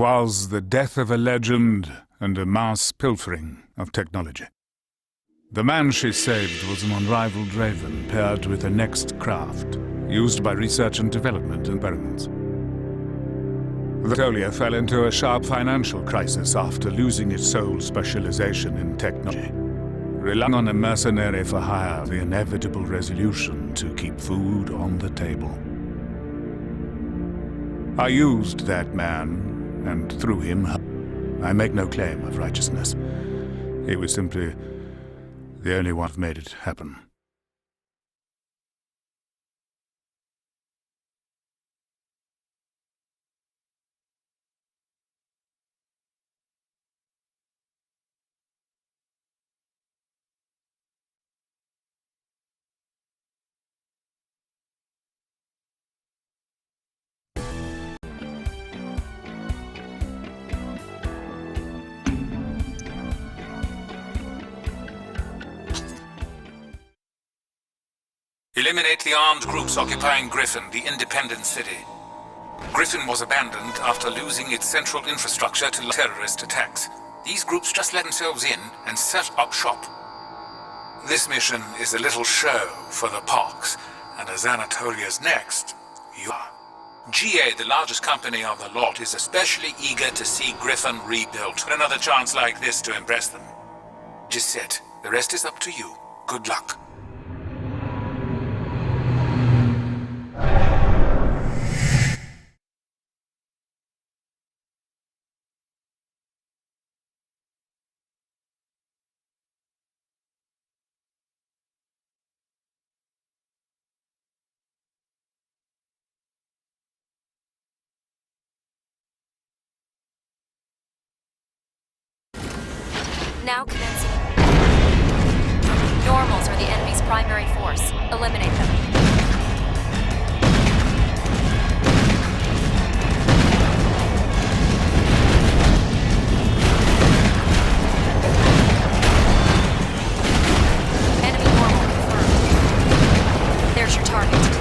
was the death of a legend and a mass pilfering of technology. The man she saved was an unrivaled raven paired with a next craft, used by research and development experiments. The Tolia fell into a sharp financial crisis after losing its sole specialization in technology, relying on a mercenary for hire, the inevitable resolution to keep food on the table. I used that man, and through him, I make no claim of righteousness. He was simply the only one who made it happen. Eliminate the armed groups occupying Griffin, the independent city. Griffin was abandoned after losing its central infrastructure to terrorist attacks. These groups just let themselves in and set up shop. This mission is a little show for the Pox, and as Anatolia's next, you are. GA, the largest company on the lot, is especially eager to see Griffin rebuilt. Another chance like this to impress them. Just sit. The rest is up to you. Good luck. Now commencing. Normals are the enemy's primary force. Eliminate them. Enemy normal confirmed. There's your target.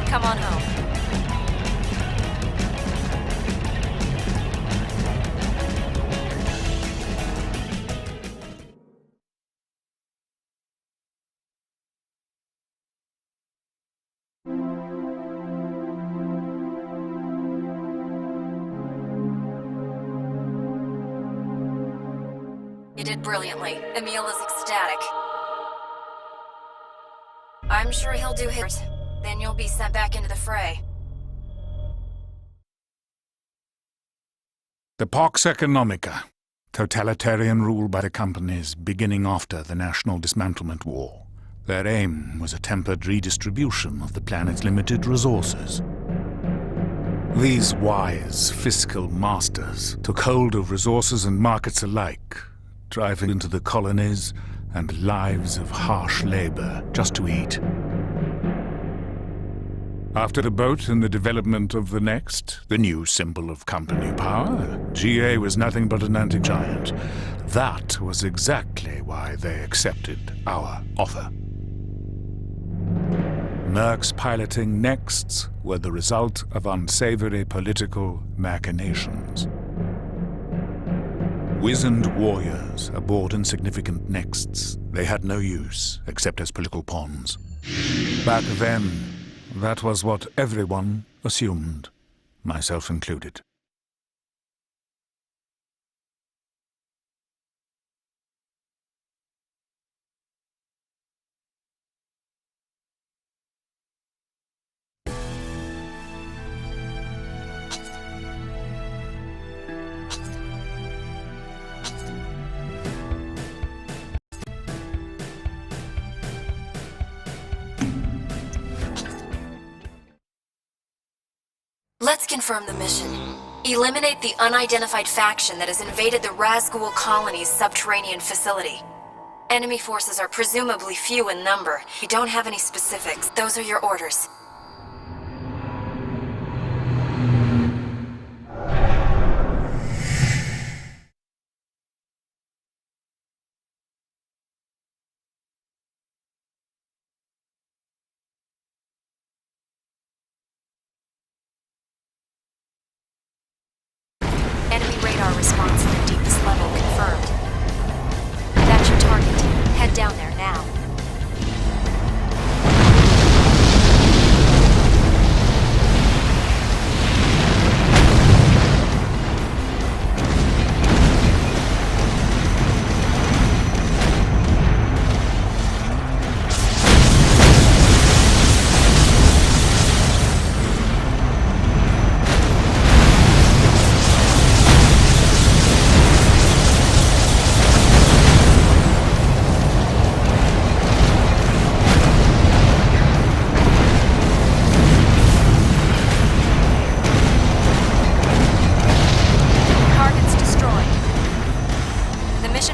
Come on home. You did brilliantly. Emil is ecstatic. I'm sure he'll do his. Then you'll be sent back into the fray. The Pax Economica, totalitarian rule by the companies beginning after the National Dismantlement War. Their aim was a tempered redistribution of the planet's limited resources. These wise fiscal masters took hold of resources and markets alike, driving into the colonies and lives of harsh labor just to eat. After the boat and the development of the Next, the new symbol of company power, GA was nothing but an anti-giant. That was exactly why they accepted our offer. Mercs piloting Nexts were the result of unsavory political machinations. Wizened warriors aboard insignificant Nexts, they had no use except as political pawns. Back then, that was what everyone assumed, myself included. Let's confirm the mission. Eliminate the unidentified faction that has invaded the Razgul colony's subterranean facility. Enemy forces are presumably few in number. We don't have any specifics. Those are your orders. Enemy radar response at the deepest level confirmed. That's your target. Head down there now.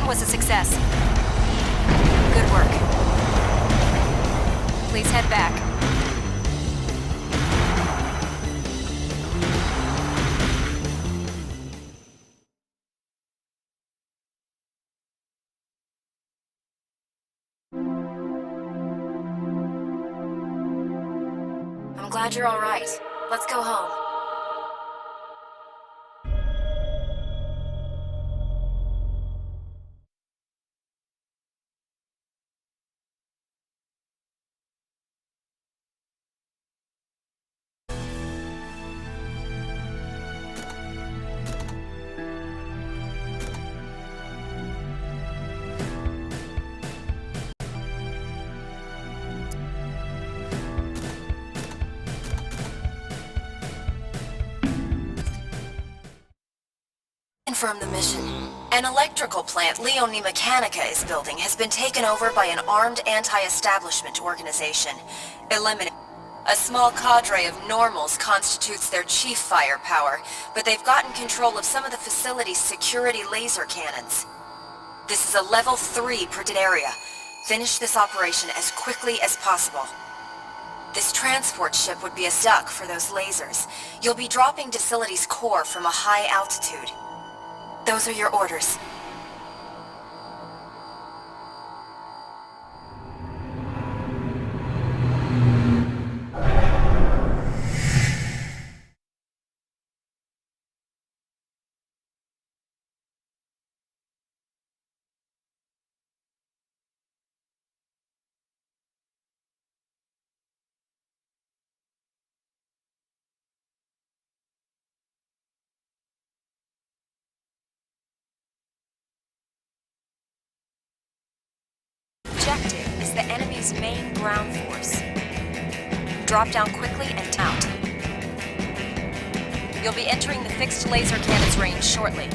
Was a success. Good work. Please head back. I'm glad you're all right. Let's go home. Confirm the mission. An electrical plant Leone Mechanica is building has been taken over by an armed anti-establishment organization. Eliminate. A small cadre of normals constitutes their chief firepower, but they've gotten control of some of the facility's security laser cannons. This is a level 3 protected area. Finish this operation as quickly as possible. This transport ship would be a duck for those lasers. You'll be dropping Docility's core from a high altitude. Those are your orders. Objective is the enemy's main ground force. Drop down quickly and out. You'll be entering the fixed laser cannon's range shortly.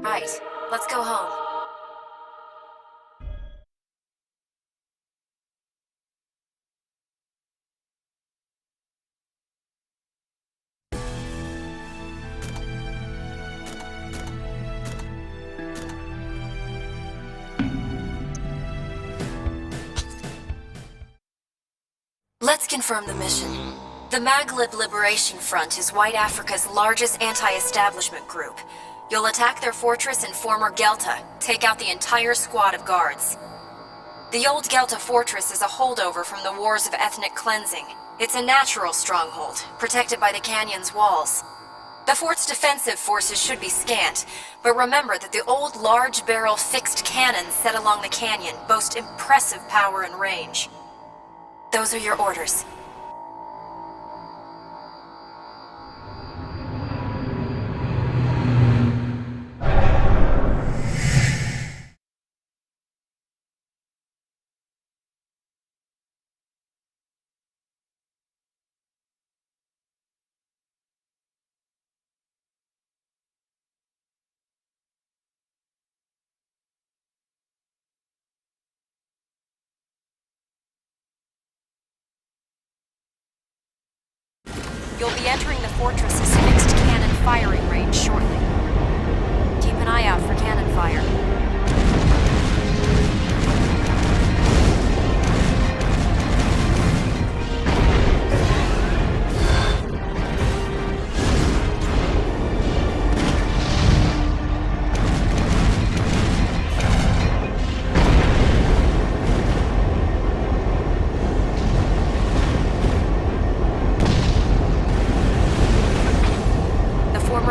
Right, let's go home. Let's confirm the mission. The Maghreb Liberation Front is White Africa's largest anti-establishment group. You'll attack their fortress in former Gelta, take out the entire squad of guards. The old Gelta fortress is a holdover from the wars of ethnic cleansing. It's a natural stronghold, protected by the canyon's walls. The fort's defensive forces should be scant, but remember that the old large-barrel fixed cannons set along the canyon boast impressive power and range. Those are your orders. You'll be entering the fortress's fixed cannon firing range shortly. Keep an eye out for cannon fire.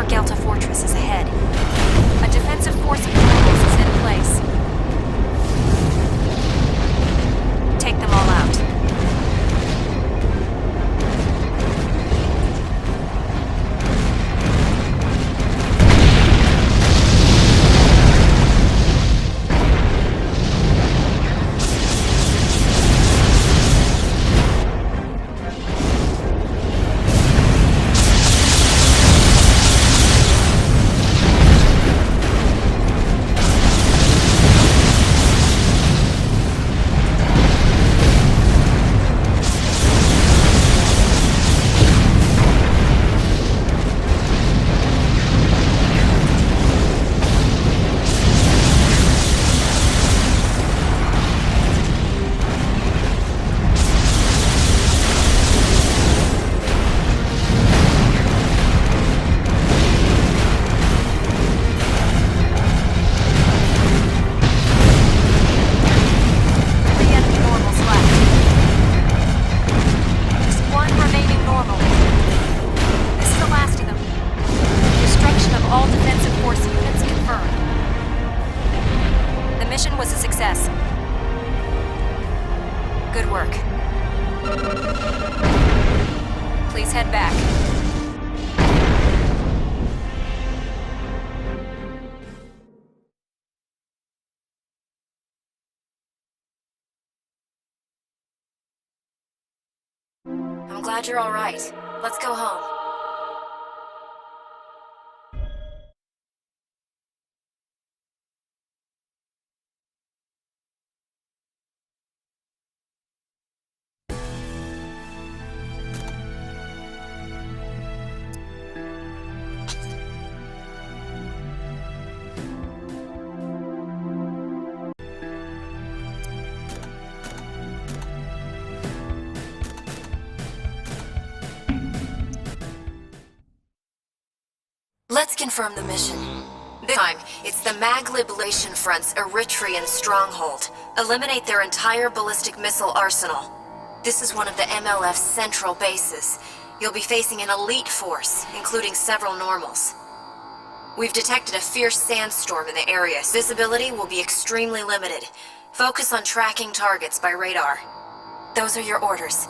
Gelta Fortress is ahead. A defensive force of rebels is in place. Take them all out. Good work. Please head back. I'm glad you're all right. Let's go home. Let's confirm the mission. This time, it's the Maghreb Liberation Front's Eritrean stronghold. Eliminate their entire ballistic missile arsenal. This is one of the MLF's central bases. You'll be facing an elite force, including several normals. We've detected a fierce sandstorm in the area. Visibility will be extremely limited. Focus on tracking targets by radar. Those are your orders.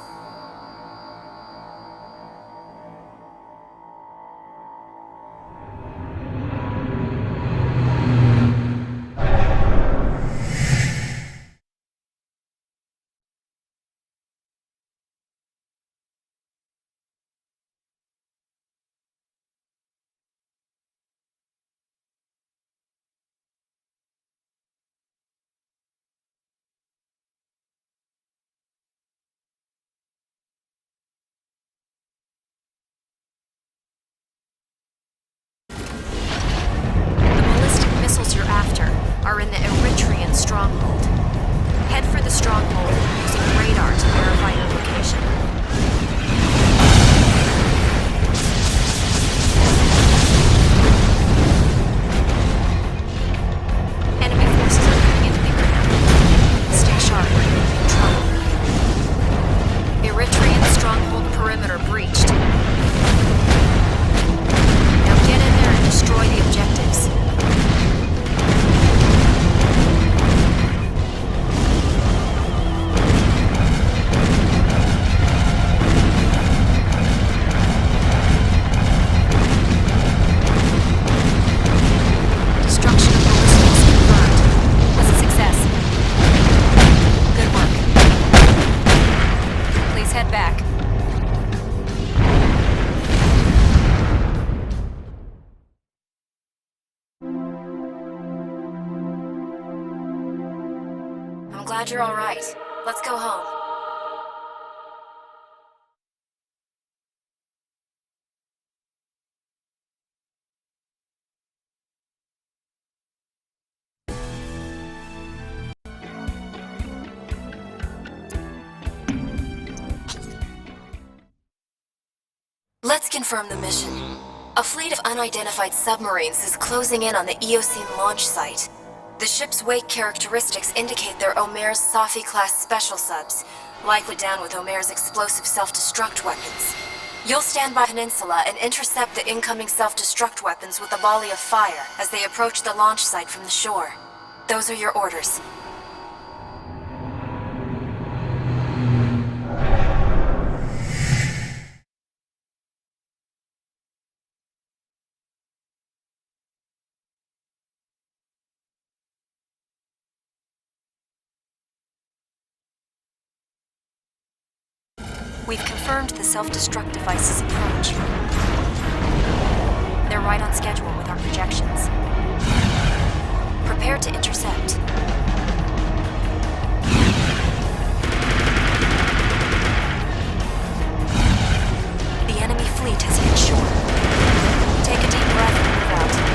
glad you're all right. Let's go home. Let's confirm the mission. A fleet of unidentified submarines is closing in on the Eocene launch site. The ship's wake characteristics indicate they're Omer's Safi-class special subs, likely down with Omer's explosive self-destruct weapons. You'll stand by the peninsula and intercept the incoming self-destruct weapons with a volley of fire as they approach the launch site from the shore. Those are your orders. We've confirmed the self-destruct device's approach. They're right on schedule with our projections. Prepare to intercept. The enemy fleet has hit shore. Take a deep breath and move out.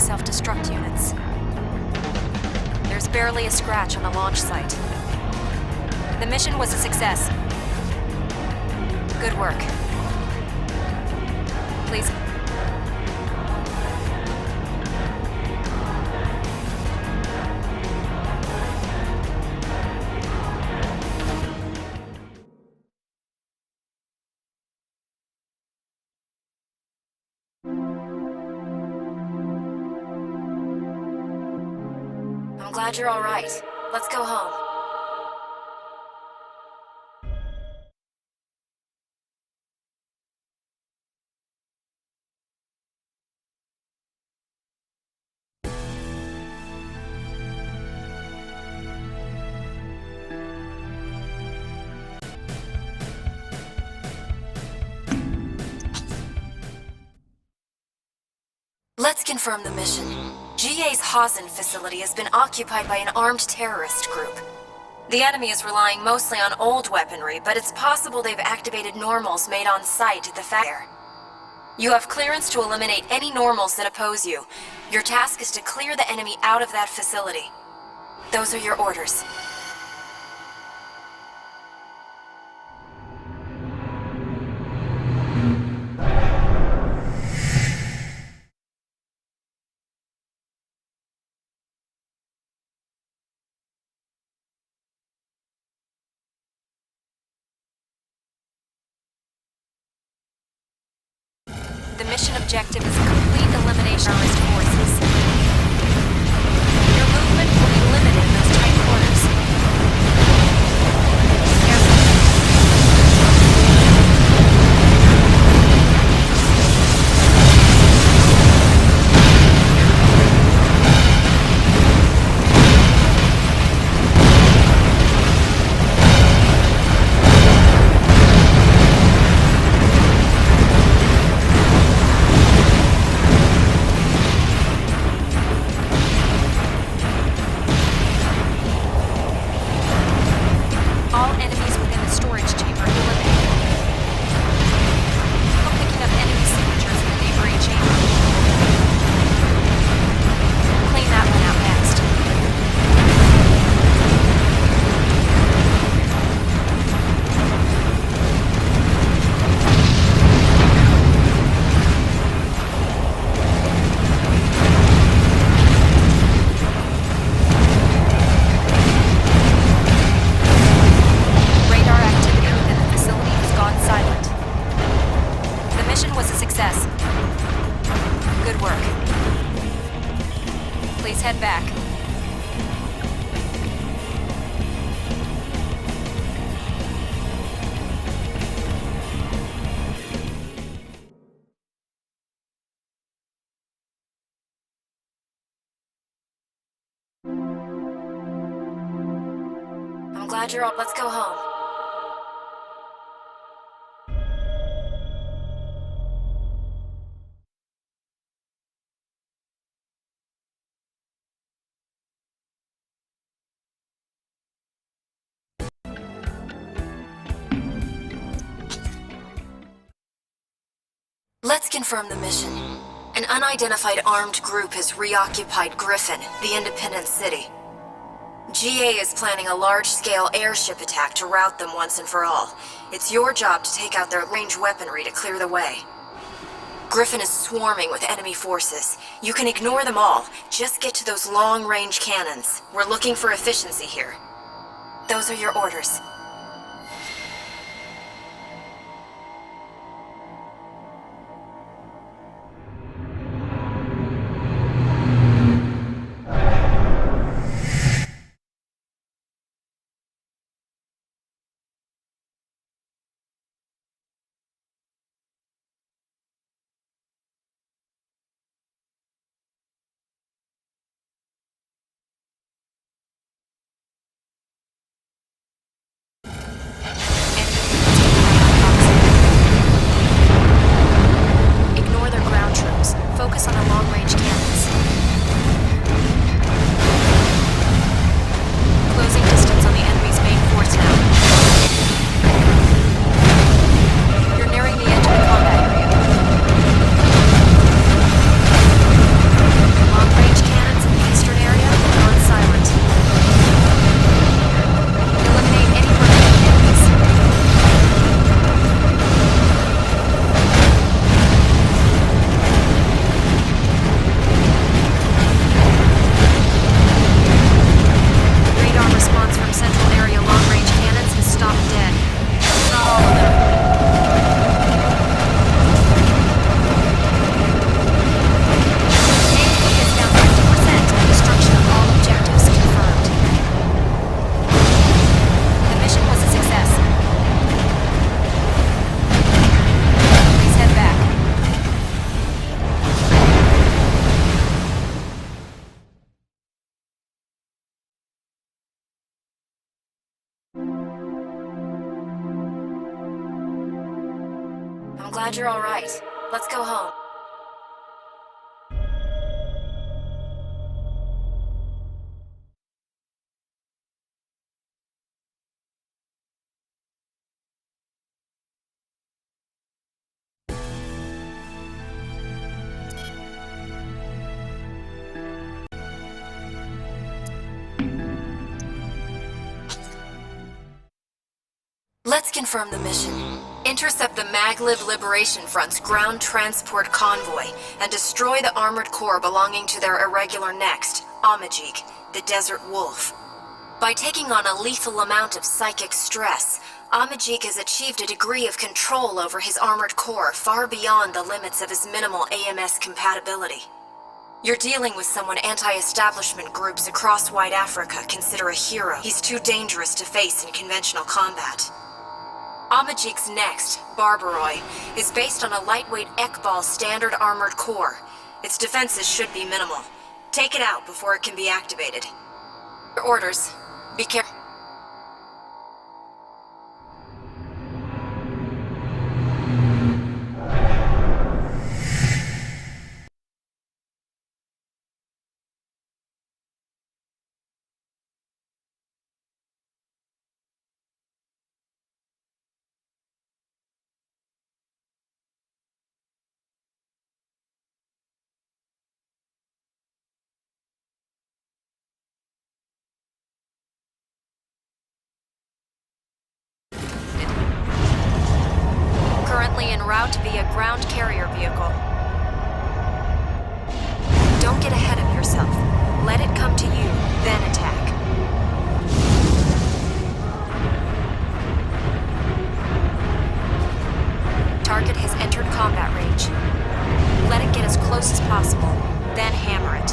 self-destruct units. There's barely a scratch on the launch site. The mission was a success. Good work. Please. I'm glad you're all right. Let's go home. Let's confirm the mission. GA's Hazen facility has been occupied by an armed terrorist group. The enemy is relying mostly on old weaponry, but it's possible they've activated normals made on site at the fair. You have clearance to eliminate any normals that oppose you. Your task is to clear the enemy out of that facility. Those are your orders. The mission objective is complete elimination of terrorist forces. Your movement will be limited in those tight corners. Careful. All enemies within the storage chamber eliminated. I'm picking up enemy signatures in the neighboring chamber. Clean that one out next. Radar activity within the facility has gone silent. The mission was a success. Good work. Please head back. I'm glad you're all. Let's go home. Let's confirm the mission. An unidentified armed group has reoccupied Griffin, the independent city. GA is planning a large-scale airship attack to rout them once and for all. It's your job to take out their range weaponry to clear the way. Griffin is swarming with enemy forces. You can ignore them all. Just get to those long-range cannons. We're looking for efficiency here. Those are your orders. glad you're alright. Let's go home. Let's confirm the mission. Intercept the Maglev Liberation Front's ground transport convoy and destroy the armored core belonging to their irregular next, Amajik, the Desert Wolf. By taking on a lethal amount of psychic stress, Amajik has achieved a degree of control over his armored core far beyond the limits of his minimal AMS compatibility. You're dealing with someone anti-establishment groups across White Africa consider a hero. He's too dangerous to face in conventional combat. Amajik's next, Barbaroi, is based on a lightweight Ekbal standard armored core. Its defenses should be minimal. Take it out before it can be activated. Your orders. Be careful. Currently en route via ground carrier vehicle. Don't get ahead of yourself. Let it come to you, then attack. Target has entered combat range. Let it get as close as possible, then hammer it.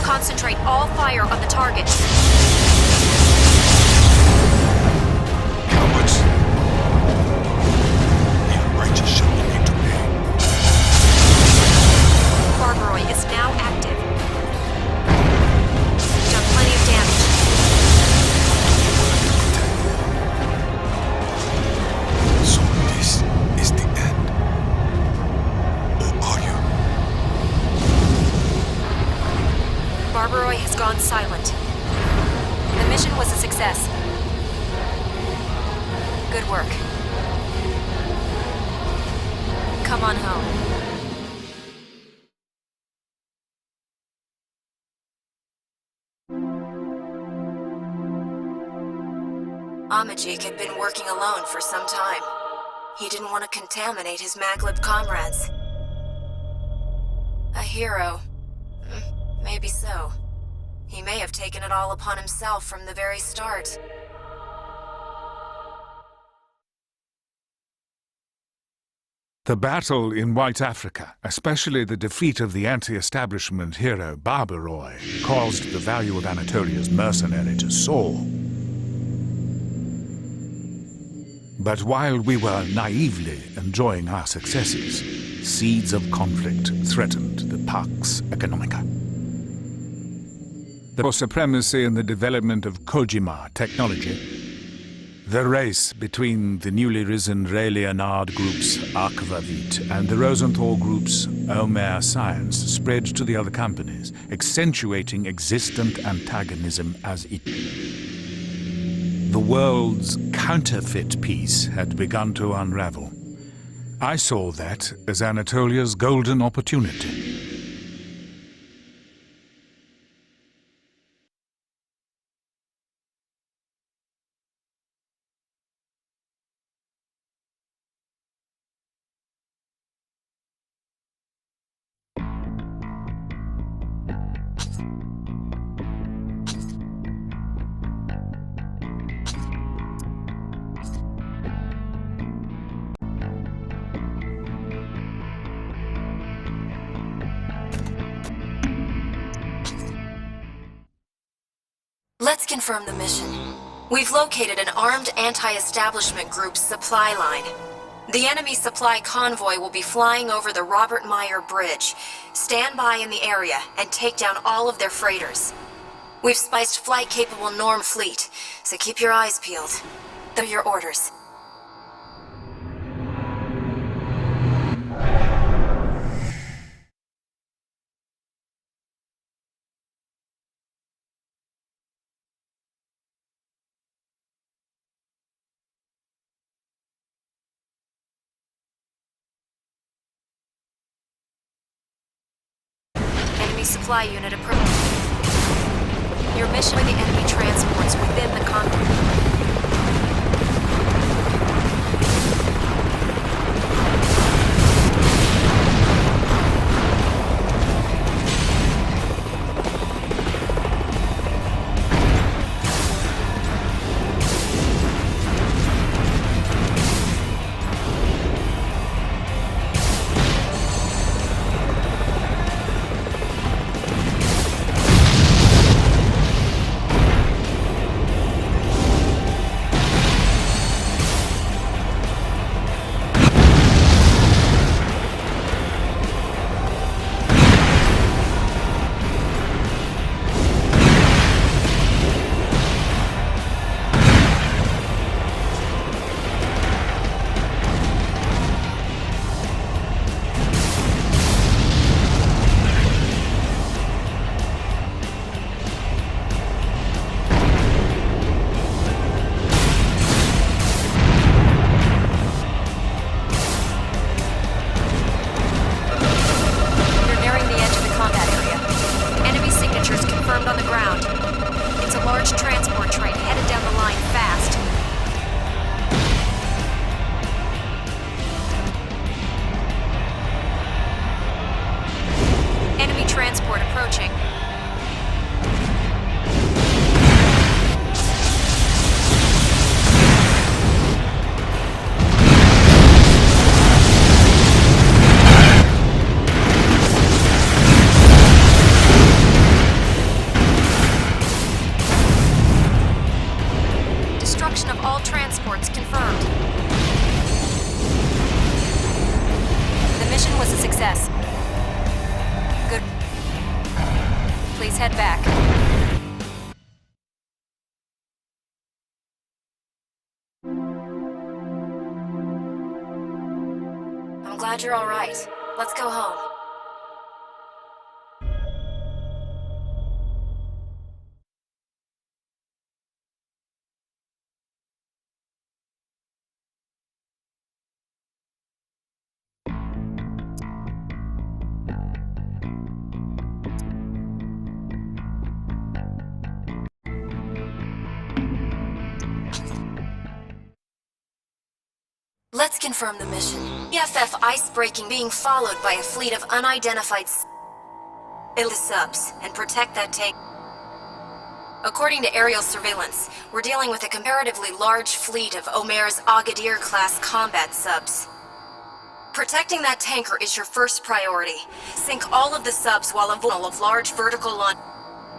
Concentrate all fire on the target. Cowards. Their righteous shall be made to pay. Barbaroi is now active. Done plenty of damage. So this is the end. Or are you? Barbaroi has gone silent. The mission was a success. Good work. Come on home. Amajik had been working alone for some time. He didn't want to contaminate his Maglev comrades. A hero. Maybe so. He may have taken it all upon himself from the very start. The battle in White Africa, especially the defeat of the anti-establishment hero Barbaroi, caused the value of Anatolia's mercenary to soar. But while we were naively enjoying our successes, seeds of conflict threatened the Pax Economica. The supremacy in the development of Kojima technology, the race between the newly risen Ray Leonard Group's Aquavit and the Rosenthal Group's Omer Science spread to the other companies, accentuating existent antagonism as it. The world's counterfeit peace had begun to unravel. I saw that as Anatolia's golden opportunity. Let's confirm the mission. We've located an armed anti-establishment group's supply line. The enemy supply convoy will be flying over the Robert Meyer Bridge. Stand by in the area and take down all of their freighters. We've spiced flight-capable Norm fleet, so keep your eyes peeled. They're your orders. Enemy supply unit approaching. Your mission with the enemy transports within the transport approaching. Destruction of all transports confirmed. The mission was a success. Good. Please head back. I'm glad you're all right. Let's go home. Let's confirm the mission. EFF ice-breaking being followed by a fleet of unidentified subs and protect that tank. According to aerial surveillance, we're dealing with a comparatively large fleet of Omer's Agadir-class combat subs. Protecting that tanker is your first priority. Sink all of the subs while avoiding of large vertical launch.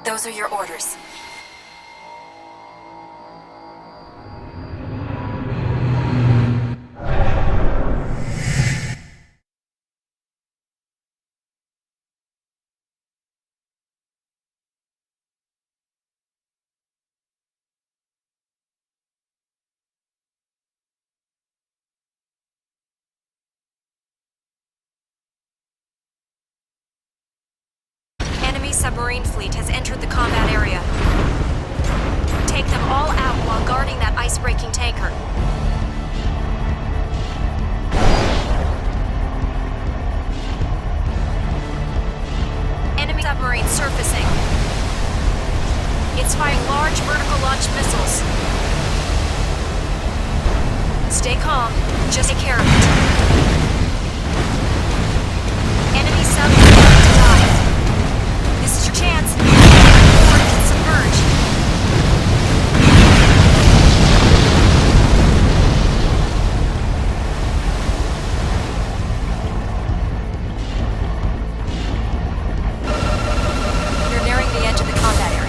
Those are your orders. Enemy submarine fleet has entered the combat area. Take them all out while guarding that ice-breaking tanker. Enemy submarine surfacing. It's firing large vertical launch missiles. Stay calm. Just take care of it. Enemy sub is about to dive. This is your chance. Before it can submerge. You're nearing the edge of the combat area.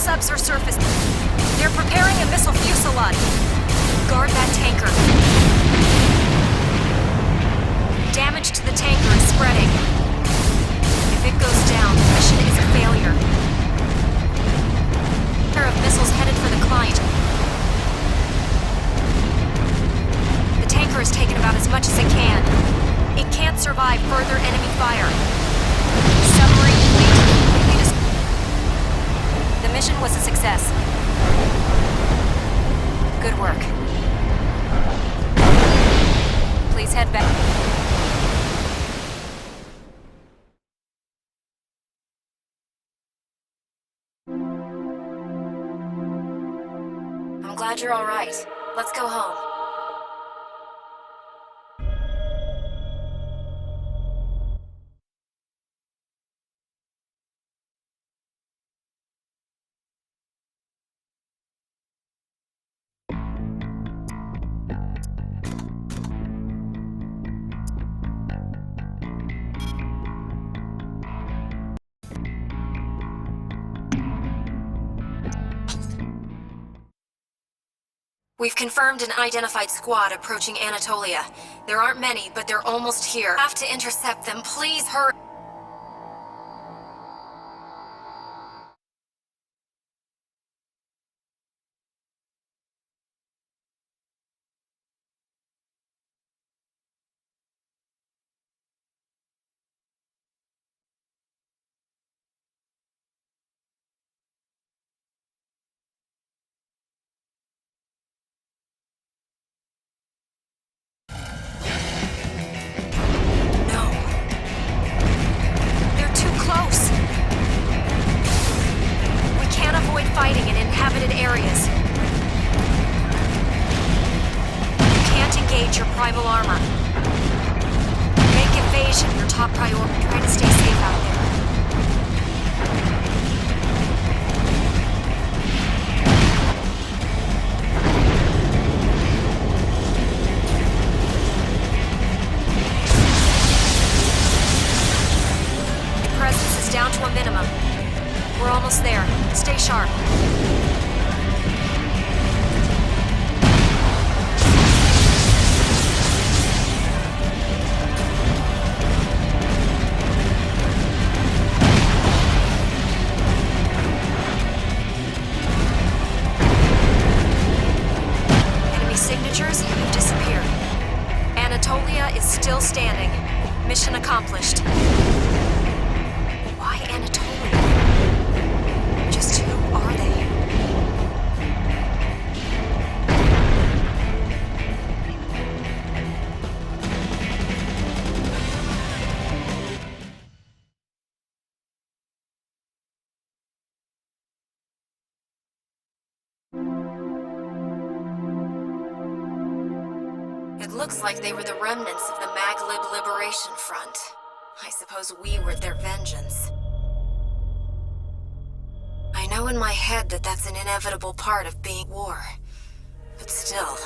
subs are surfaced. They're preparing a missile fusillade. Guard that tanker. Damage to the tanker is spreading. If it goes down, the mission is a failure. A pair of missiles headed for the client. The tanker has taken about as much as it can. It can't survive further enemy fire. Submarine fleet completely destroyed. The mission was a success. Good work. Please head back. I'm glad you're all right. Let's go home. We've confirmed an identified squad approaching Anatolia. There aren't many, but they're almost here. Have to intercept them. Please hurry. Fighting in inhabited areas. You can't engage your primal armor. Make evasion your top priority. Try to stay safe out there. Presence is down to a minimum. We're almost there. Stay sharp. Enemy signatures have disappeared. Anatolia is still standing. Mission accomplished. Why Anatolia? Just who are they? It looks like they were the remnants of the Maglib Liberation Front. I suppose we were their vengeance. I know in my head that that's an inevitable part of being war, but still.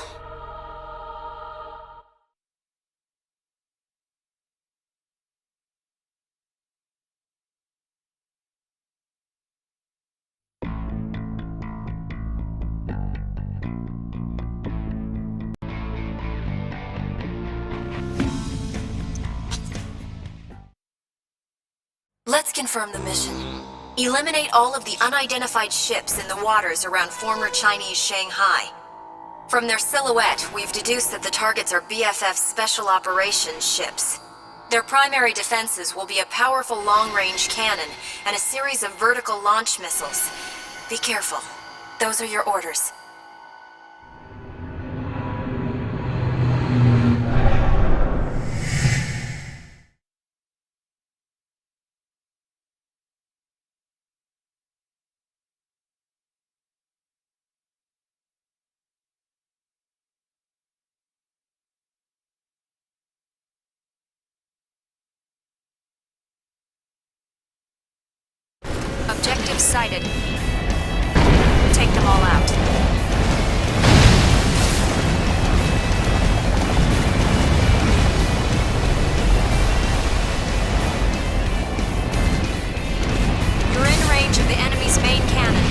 Let's confirm the mission. Eliminate all of the unidentified ships in the waters around former Chinese Shanghai. From their silhouette, we've deduced that the targets are BFF's Special Operations ships. Their primary defenses will be a powerful long-range cannon and a series of vertical launch missiles. Be careful. Those are your orders. Objective sighted. Take them all out. You're in range of the enemy's main cannon.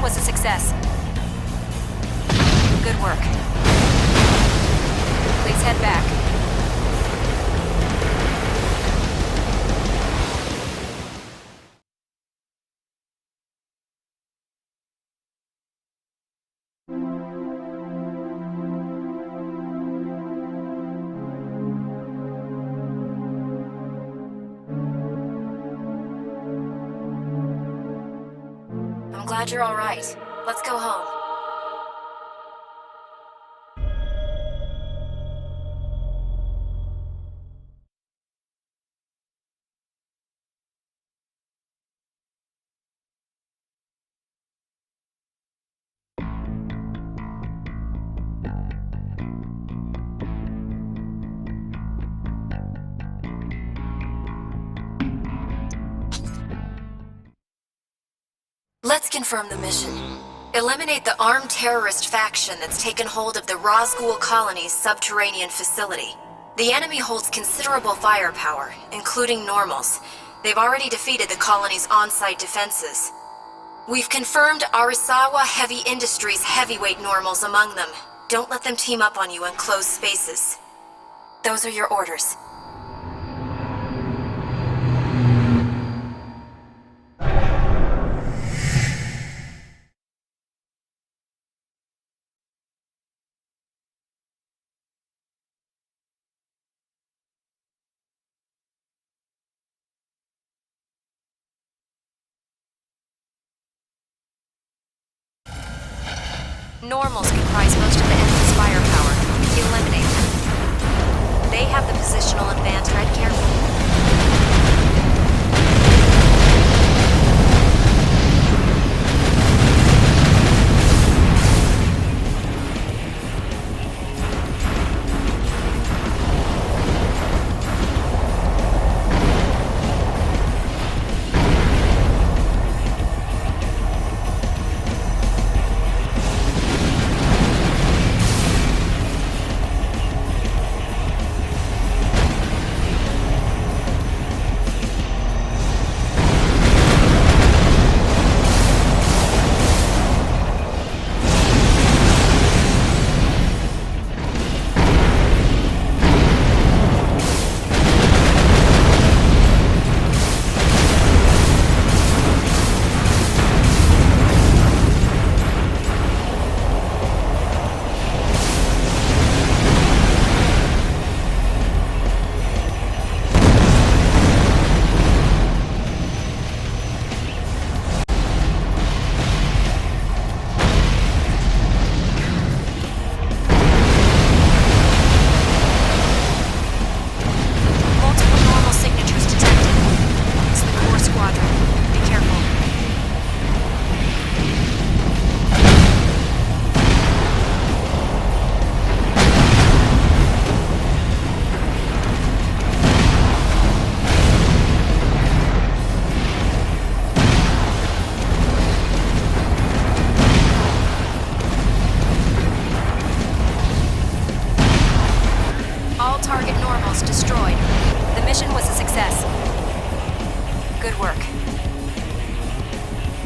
was a success. Good work. Please head back. I'm glad you're all right. Let's go home. Let's confirm the mission. Eliminate the armed terrorist faction that's taken hold of the Rosgul colony's subterranean facility. The enemy holds considerable firepower, including normals. They've already defeated the colony's on-site defenses. We've confirmed Arisawa Heavy Industries heavyweight normals among them. Don't let them team up on you in closed spaces. Those are your orders. Normals comprise most of the enemy's firepower. Eliminate them. They have the positional advantage. Tread carefully.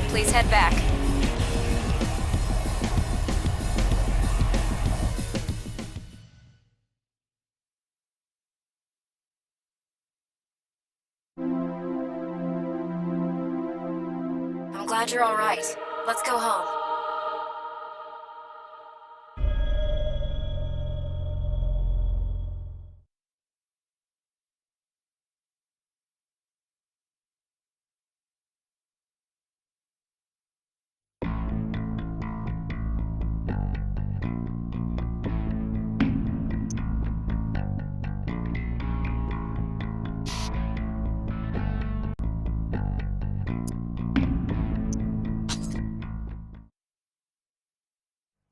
Please head back. I'm glad you're all right. Let's go home.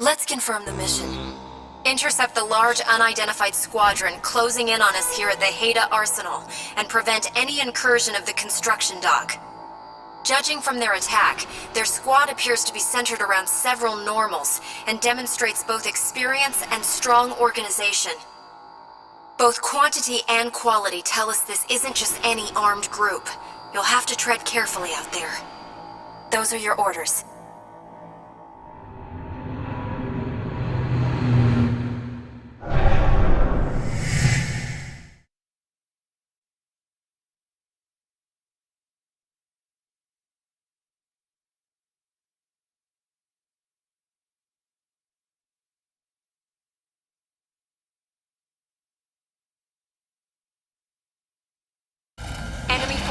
Let's confirm the mission. Intercept the large unidentified squadron closing in on us here at the Haida Arsenal and prevent any incursion of the construction dock. Judging from their attack, their squad appears to be centered around several normals and demonstrates both experience and strong organization. Both quantity and quality tell us this isn't just any armed group. You'll have to tread carefully out there. Those are your orders.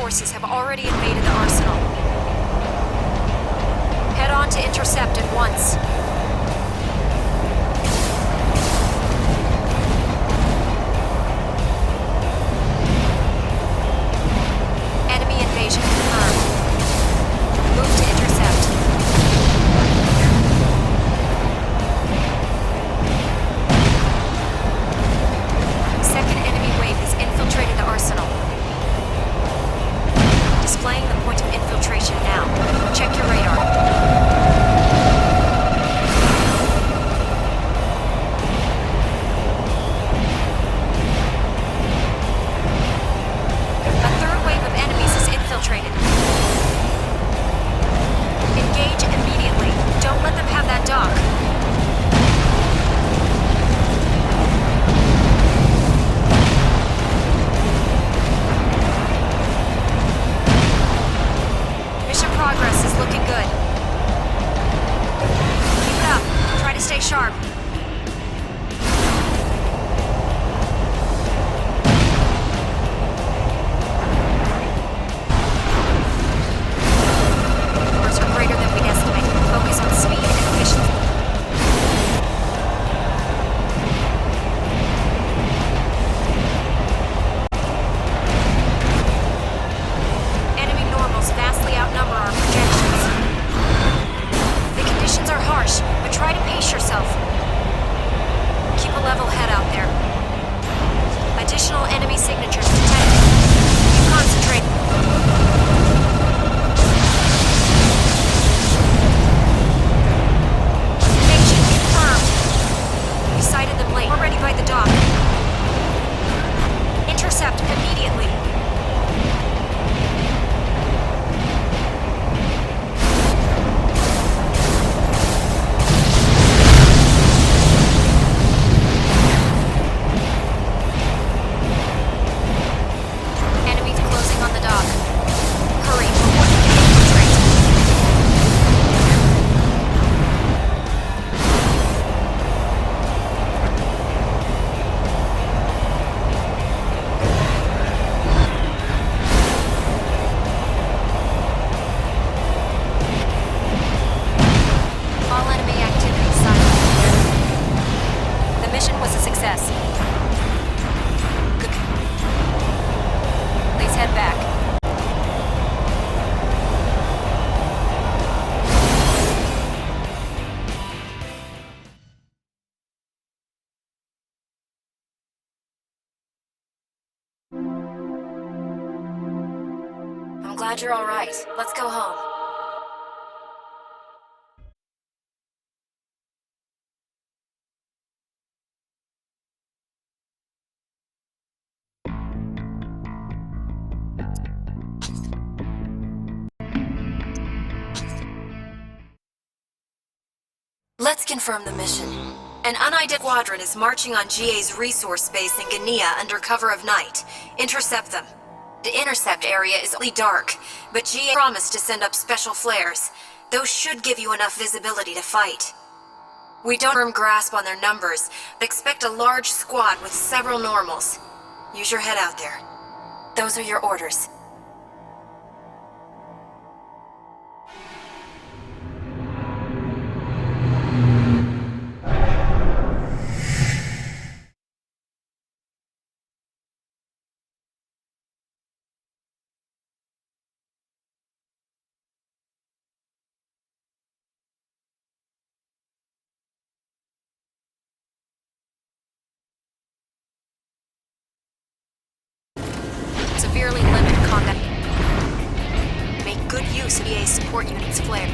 forces have already invaded the arsenal. Head on to intercept at once. Enemy invasion confirmed. Move to intercept. Second enemy wave has infiltrated the arsenal. Displaying the point of infiltration now. Check your radar. A third wave of enemies is infiltrated. Engage immediately. Don't let them have that dock. Mission progress is looking good. Keep it up. Try to stay sharp. Numbers are greater than we'd estimate. Focus on speed and efficiency. Enemy normals vastly outnumber our projections. The conditions are harsh, but try to pace yourself. Keep a level head out there. Additional enemy signatures detected. Concentrate. Invasion confirmed. We sighted them late. Already by the dock. Intercept immediately. Enemies closing on the dock. Hurry, before they can infiltrate. All enemy activity silent. The mission was a success. Good. Please head back. I'm glad you're all right. Let's go home. Let's confirm the mission. An unidentified squadron is marching on GA's resource base in Guinea under cover of night. Intercept them. The intercept area is only dark, but GA promised to send up special flares. Those should give you enough visibility to fight. We don't have a firm grasp on their numbers, but expect a large squad with several normals. Use your head out there. Those are your orders. Severely limited combat. Make good use of EA's support unit's flare.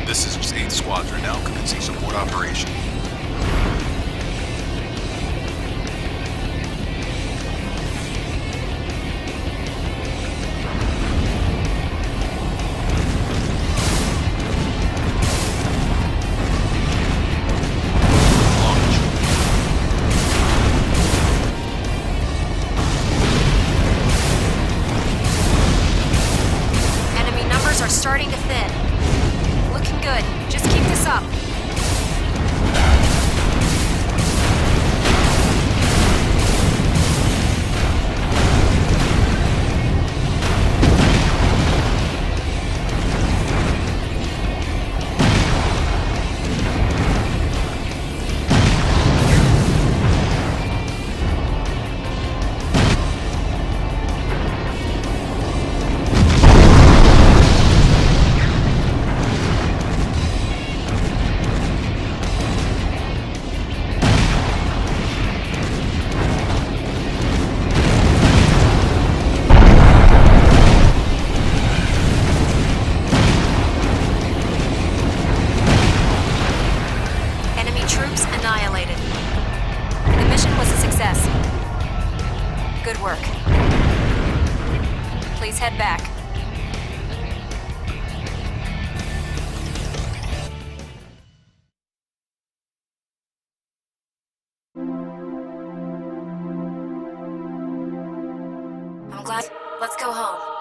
This is 8th Squadron now commencing support operation. Are starting to thin. Looking good. Just keep this up. Please head back. I'm glad. Let's go home.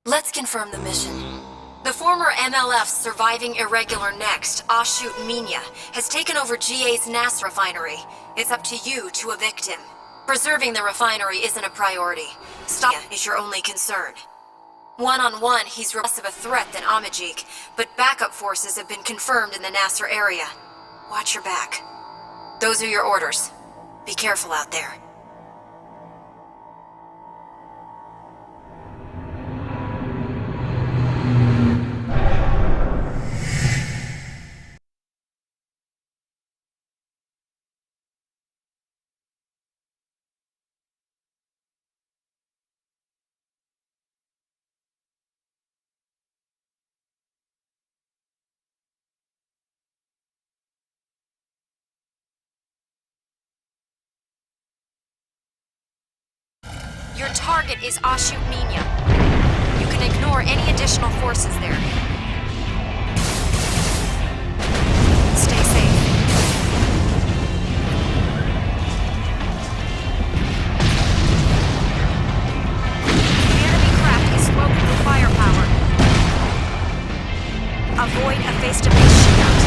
Let's confirm the mission. The former MLF's surviving irregular next, Ashut Minya, has taken over GA's NAS refinery. It's up to you to evict him. Preserving the refinery isn't a priority. Stop is your only concern. One-on-one, he's less of a threat than Amajik, but backup forces have been confirmed in the Nasser area. Watch your back. Those are your orders. Be careful out there. Your target is Ashut Minya. You can ignore any additional forces there. Stay safe. The enemy craft is loaded with firepower. Avoid a face-to-face shootout.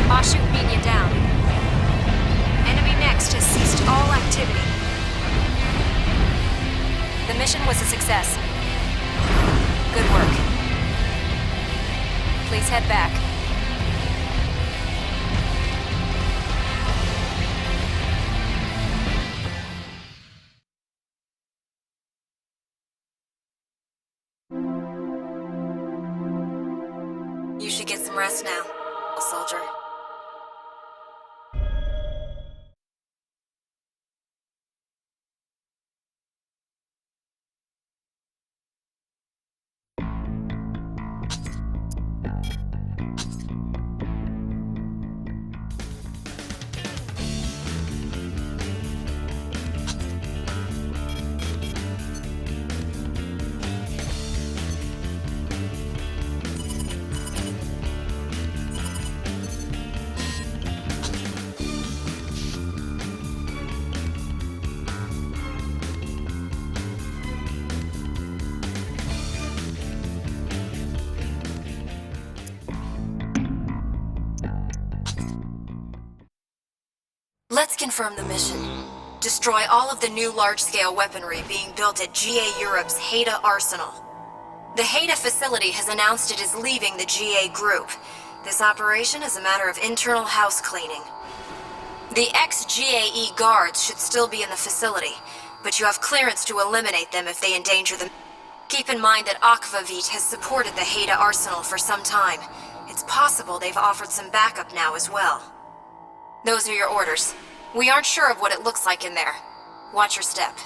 Ashut Minya down. Enemy next has ceased all activity. The mission was a success. Good work. Please head back. You should get some rest now, soldier. Let's confirm the mission. Destroy all of the new large-scale weaponry being built at GA Europe's Haida Arsenal. The Haida facility has announced it is leaving the GA group. This operation is a matter of internal house cleaning. The ex-GAE guards should still be in the facility, but you have clearance to eliminate them if they endanger them. Keep in mind that Akvavit has supported the Haida Arsenal for some time. It's possible they've offered some backup now as well. Those are your orders. We aren't sure of what it looks like in there. Watch your step.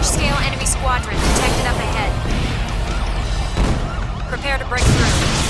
Large-scale enemy squadron detected up ahead. Prepare to break through.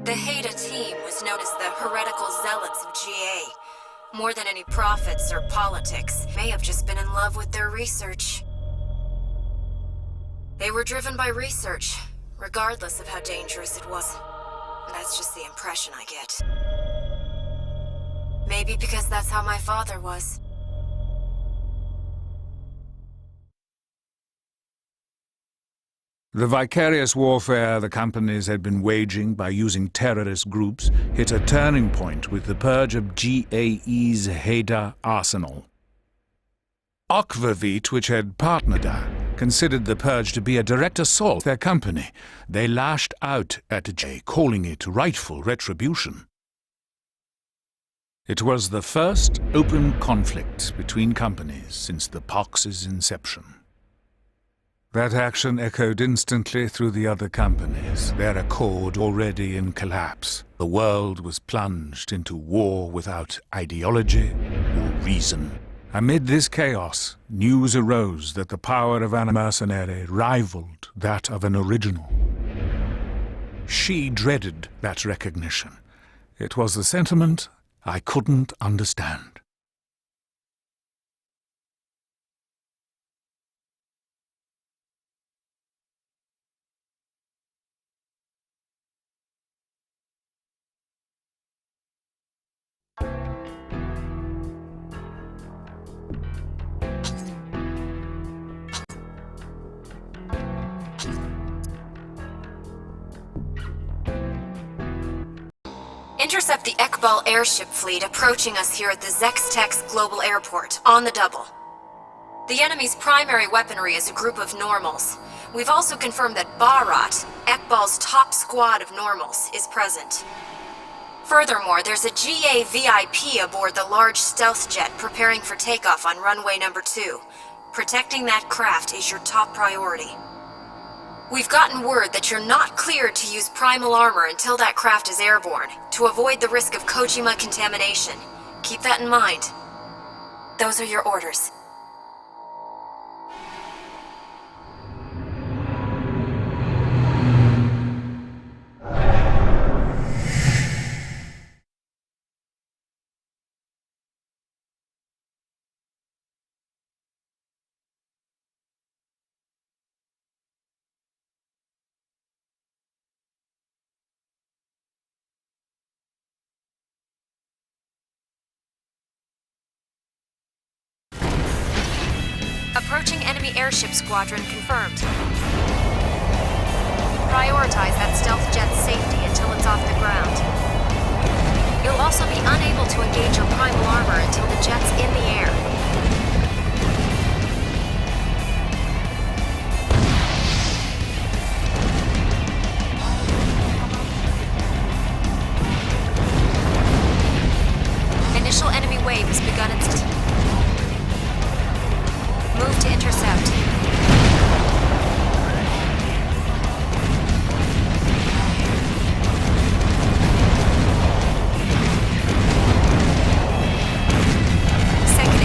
The Haida team was known as the heretical zealots of GA. More than any profits or politics, may have just been in love with their research. They were driven by research, regardless of how dangerous it was. That's just the impression I get. Maybe because that's how my father was. The vicarious warfare the companies had been waging by using terrorist groups hit a turning point with the purge of GAE's Haida arsenal. Akvavit, which had partnered her, considered the purge to be a direct assault on their company. They lashed out at GA, calling it rightful retribution. It was the first open conflict between companies since the Pox's inception. That action echoed instantly through the other companies, their accord already in collapse. The world was plunged into war without ideology or reason. Amid this chaos, news arose that the power of a mercenary rivaled that of an original. She dreaded that recognition. It was the sentiment I couldn't understand. Intercept the Ekbal airship fleet approaching us here at the Zextex Global Airport, on the double. The enemy's primary weaponry is a group of normals. We've also confirmed that Bharat, Ekbal's top squad of normals, is present. Furthermore, there's a GA VIP aboard the large stealth jet preparing for takeoff on runway number 2. Protecting that craft is your top priority. We've gotten word that you're not cleared to use primal armor until that craft is airborne, to avoid the risk of Kojima contamination. Keep that in mind. Those are your orders. Approaching enemy airship squadron confirmed. Prioritize that stealth jet's safety until it's off the ground. You'll also be unable to engage your primal armor until the jet's in the air. Initial enemy wave has begun its... Move to intercept. Second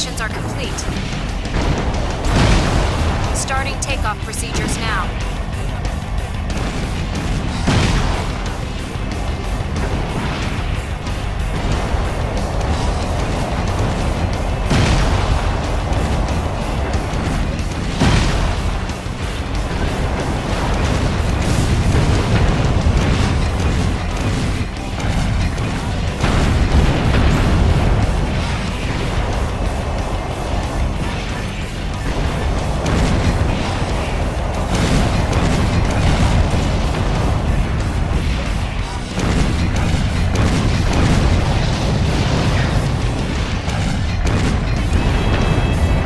conditions are complete. Starting takeoff procedures now.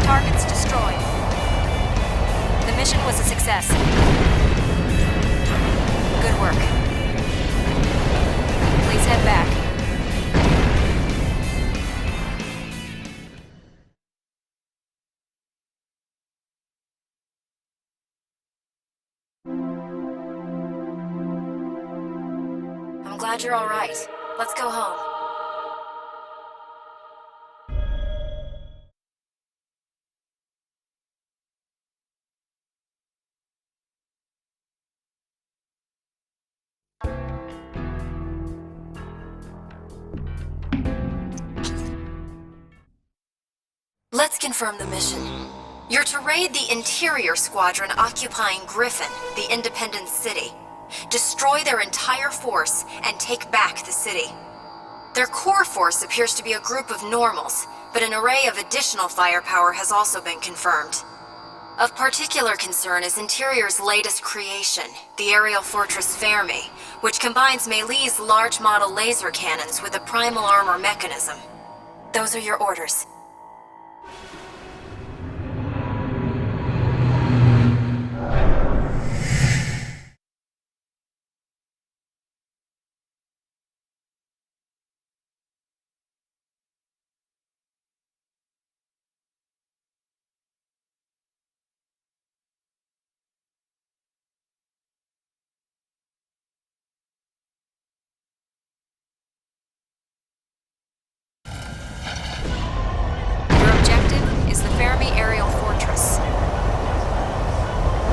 Targets destroyed. The mission was a success. Good work. Please head back. I'm glad you're all right. Let's go home. Let's confirm the mission. You're to raid the Interior Squadron occupying Griffin, the Independent City. Destroy their entire force and take back the city. Their core force appears to be a group of normals, but an array of additional firepower has also been confirmed. Of particular concern is Interior's latest creation, the aerial fortress Fermi, which combines Meilée's large model laser cannons with a primal armor mechanism. Those are your orders. Your objective is the Fermi aerial fortress.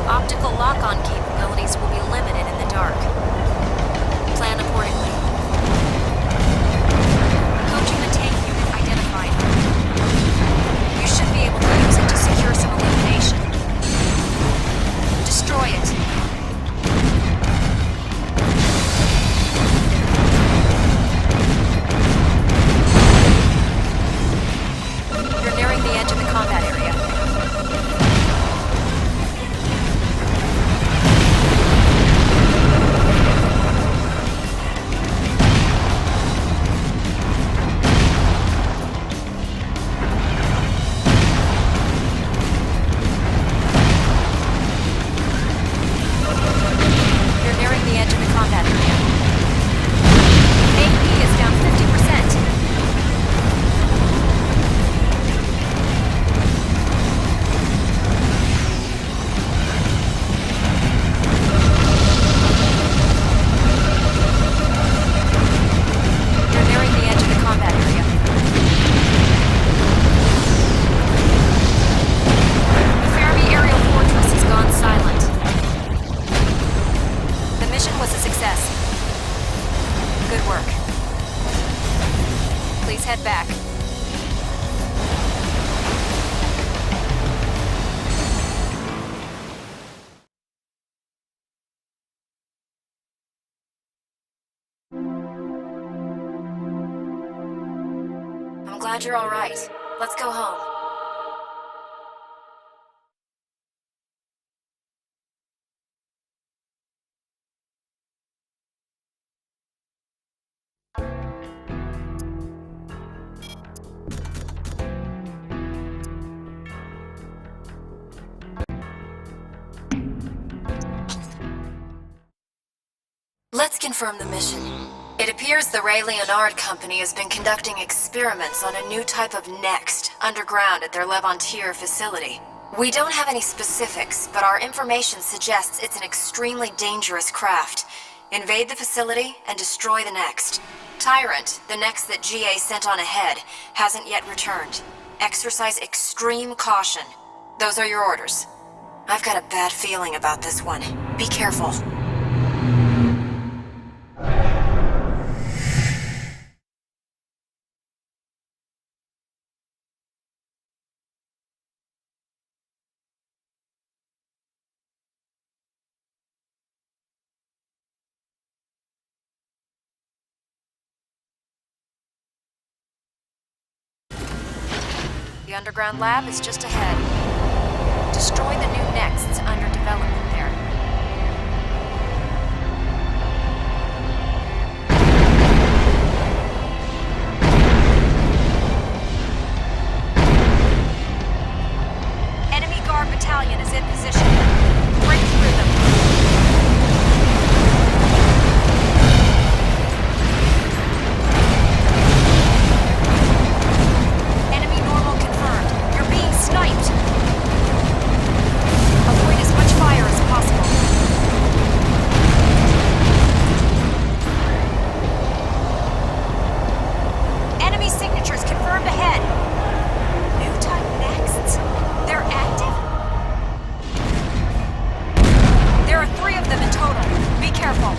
Optical lock-on capabilities will be limited in the dark. Plan accordingly. Kojima tank unit identified. You should be able to use it to secure some illumination. Destroy it. You're nearing the edge of the combat area. You're nearing the edge of the combat area. AP is down 50%. You're nearing the edge of the combat area. The Fermi aerial fortress has gone silent. The mission was a success. Good work. Please head back. I'm glad you're all right. Let's go home. Let's confirm the mission. It appears the Ray Leonard Company has been conducting experiments on a new type of Next underground at their Levantier facility. We don't have any specifics, but our information suggests it's an extremely dangerous craft. Invade the facility and destroy the Next. Tyrant, the Next that GA sent on ahead, hasn't yet returned. Exercise extreme caution. Those are your orders. I've got a bad feeling about this one. Be careful. The underground lab is just ahead. Destroy the new nexts under development there. Enemy guard battalion is in position. Break through them. Enemy normal confirmed. You're being sniped. Avoid as much fire as possible. Enemy signatures confirmed ahead. New type nexts? They're active? There are 3 of them in total. Be careful.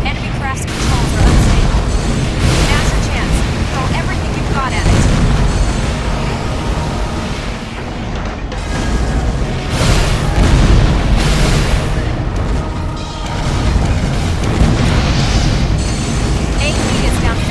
Enemy craft's controls are unstable. Now's your chance. Throw everything you've got at it. AP is down 50%.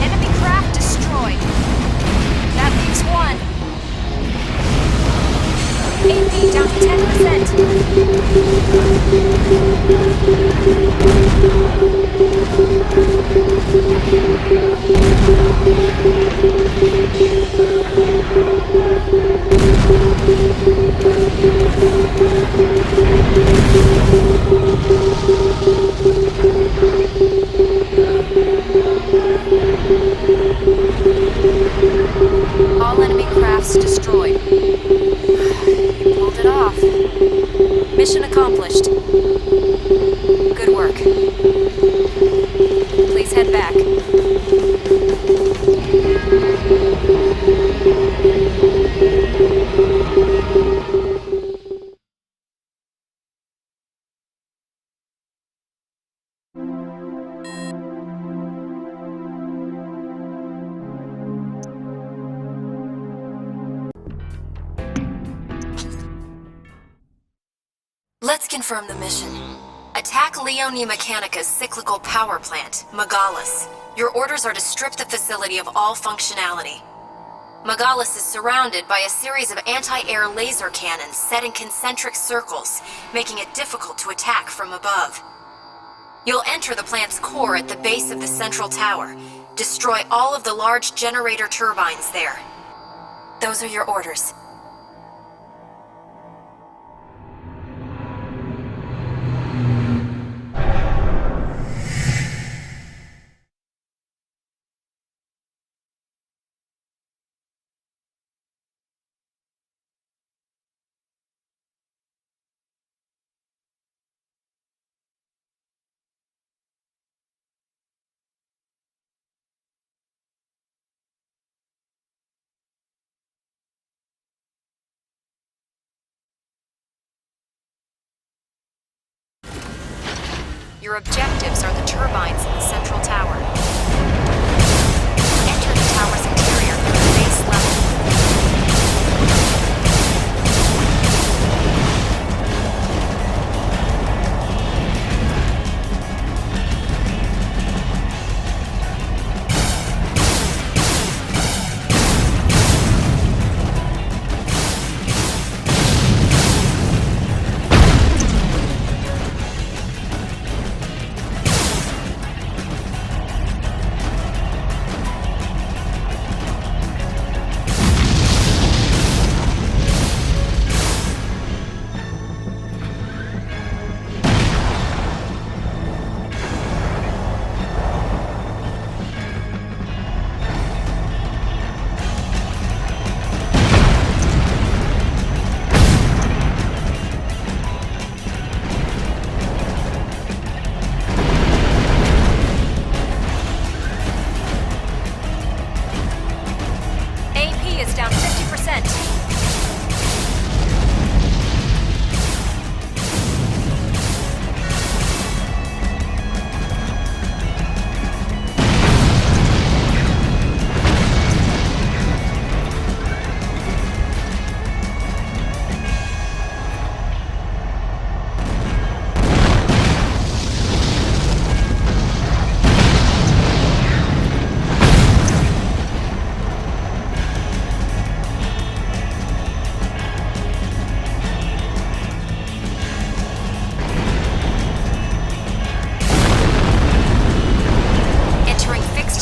Enemy craft destroyed. That leaves 1. AP down to 10%. All enemy crafts destroyed. You pulled it off. Mission accomplished. Good work. Please head back. Let's confirm the mission. Attack Leonie Mechanica's cyclical power plant, Megalis. Your orders are to strip the facility of all functionality. Megalis is surrounded by a series of anti-air laser cannons set in concentric circles, making it difficult to attack from above. You'll enter the plant's core at the base of the central tower. Destroy all of the large generator turbines there. Those are your orders. Your objectives are the turbines in the central tower. Enter the tower's interior through the base level. AP is down 50%.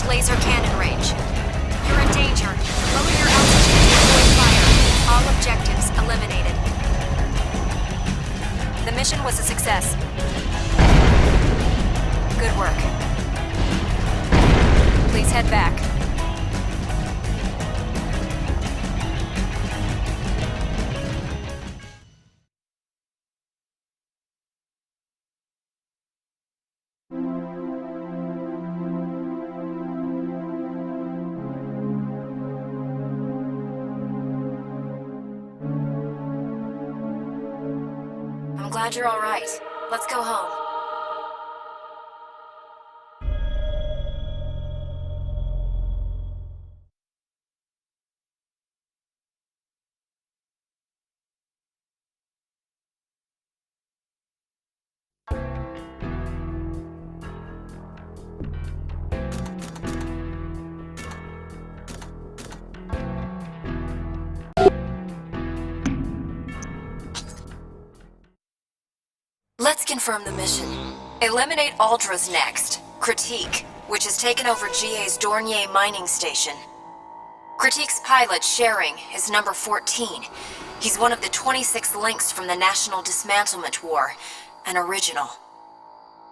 Laser cannon range. You're in danger. Lower your altitude to avoid fire. All objectives eliminated. The mission was a success. Good work. Please head back. I'm glad you're all right. Let's go home. Let's confirm the mission. Eliminate Aldra's next. Critique, which has taken over GA's Dornier mining station. Critique's pilot, Sharing, is number 14. He's one of the 26 links from the National Dismantlement War, an original.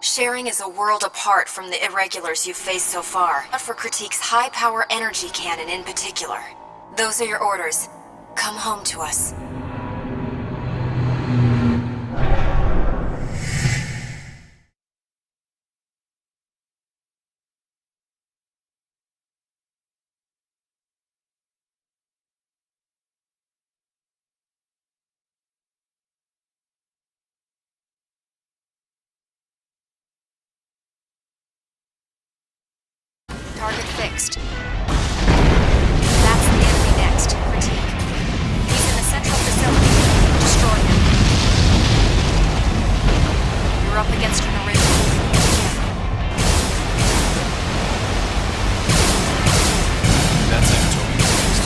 Sharing is a world apart from the irregulars you've faced so far, but for Critique's high-power energy cannon in particular. Those are your orders. Come home to us. Target fixed. That's the enemy next. Critique. He's in the central facility. Destroy him. You're up against an original. That's inventory fixed.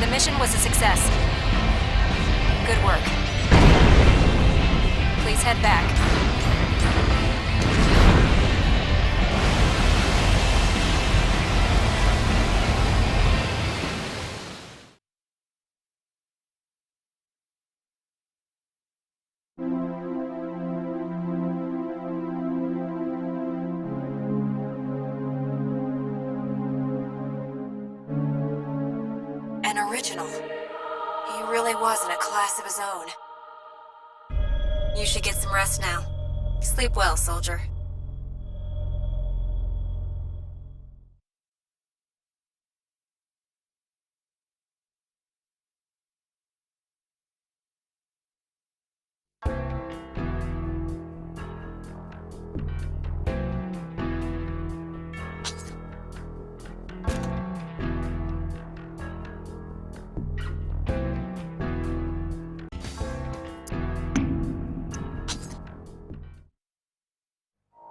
The mission was a success. Good work. Please head back. An original. He really was in a class of his own. You should get some rest now. Sleep well, soldier.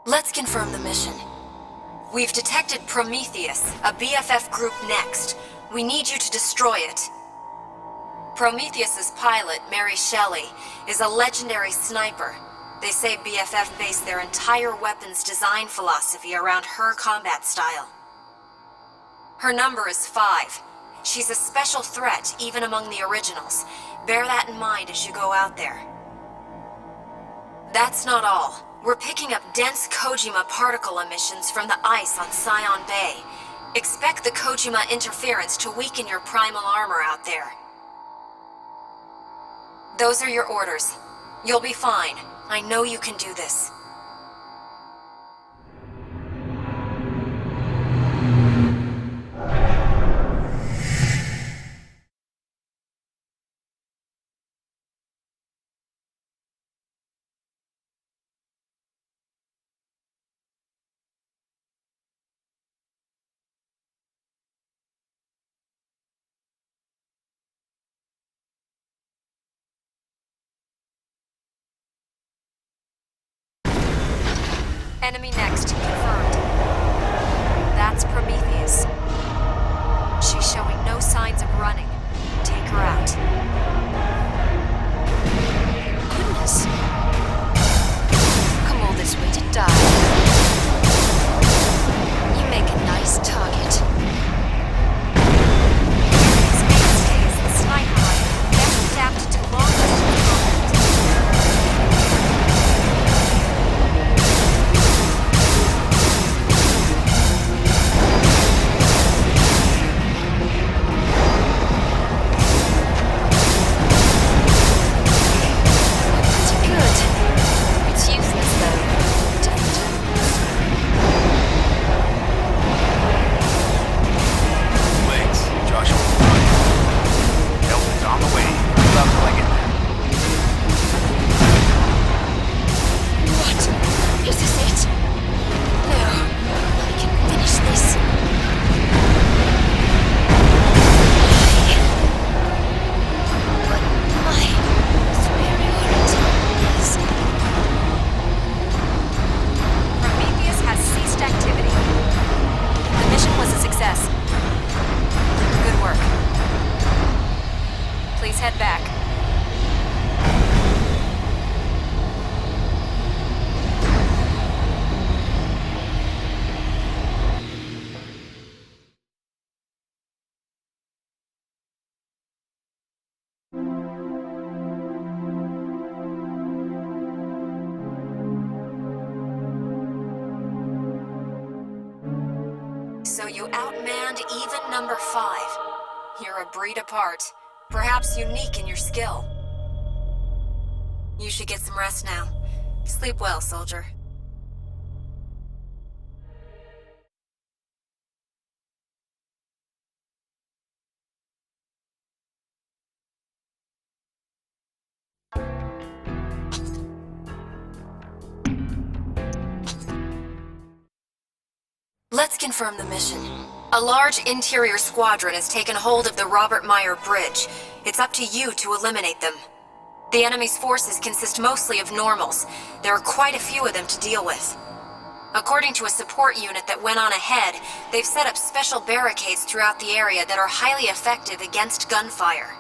Let's confirm the mission. We've detected Prometheus, a BFF group next. We need you to destroy it. Prometheus's pilot, Mary Shelley, is a legendary sniper. They say BFF based their entire weapons design philosophy around her combat style. Her number is 5. She's a special threat even among the originals. Bear that in mind as you go out there. That's not all. We're picking up dense Kojima particle emissions from the ice on Scion Bay. Expect the Kojima interference to weaken your primal armor out there. Those are your orders. You'll be fine. I know you can do this. Enemy next, confirmed. That's Prometheus. She's showing no signs of running. Take her out. Goodness. Come all this way to die. You make a nice target. His mainstay is the sniper rifle, best adapted to long-distance combat. Head back. So you outmanned even number 5. You're a breed apart. Perhaps unique in your skill. You should get some rest now. Sleep well, soldier. Let's confirm the mission. A large interior squadron has taken hold of the Robert Meyer Bridge. It's up to you to eliminate them. The enemy's forces consist mostly of normals. There are quite a few of them to deal with. According to a support unit that went on ahead, they've set up special barricades throughout the area that are highly effective against gunfire.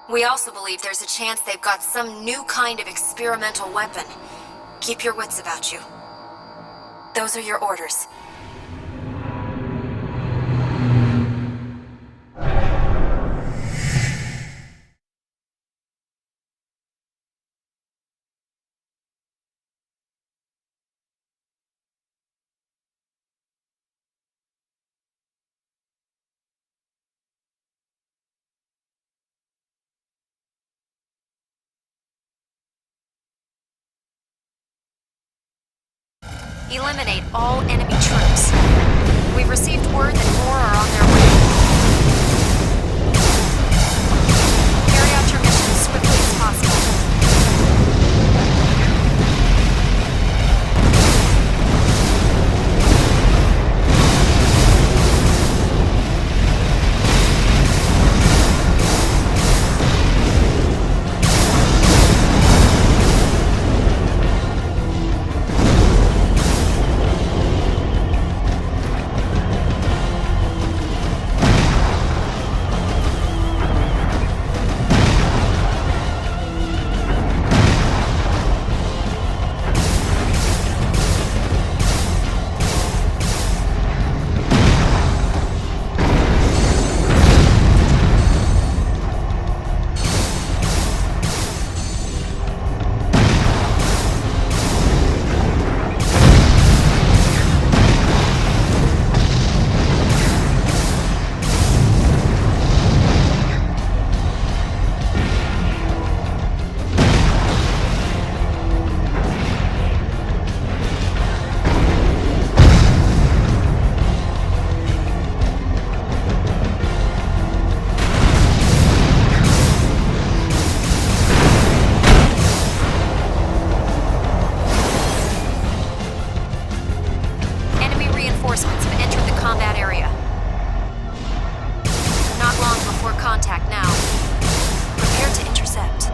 We also believe there's a chance they've got some new kind of experimental weapon. Keep your wits about you. Those are your orders. Eliminate all enemy troops. We've received word that more are on their way. Carry out your mission as swiftly as possible. Reinforcements have entered the combat area. Not long before contact now. Prepare to intercept.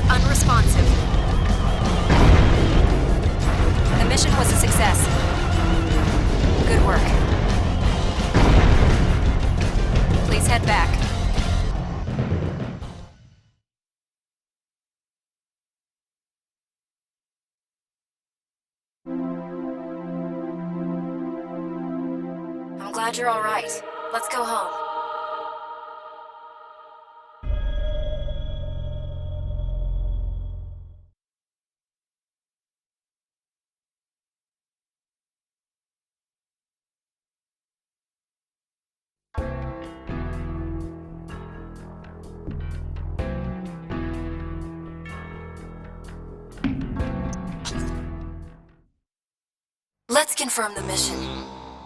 Unresponsive. The mission was a success. Good work. Please head back. I'm glad you're all right. Let's go home. Let's confirm the mission.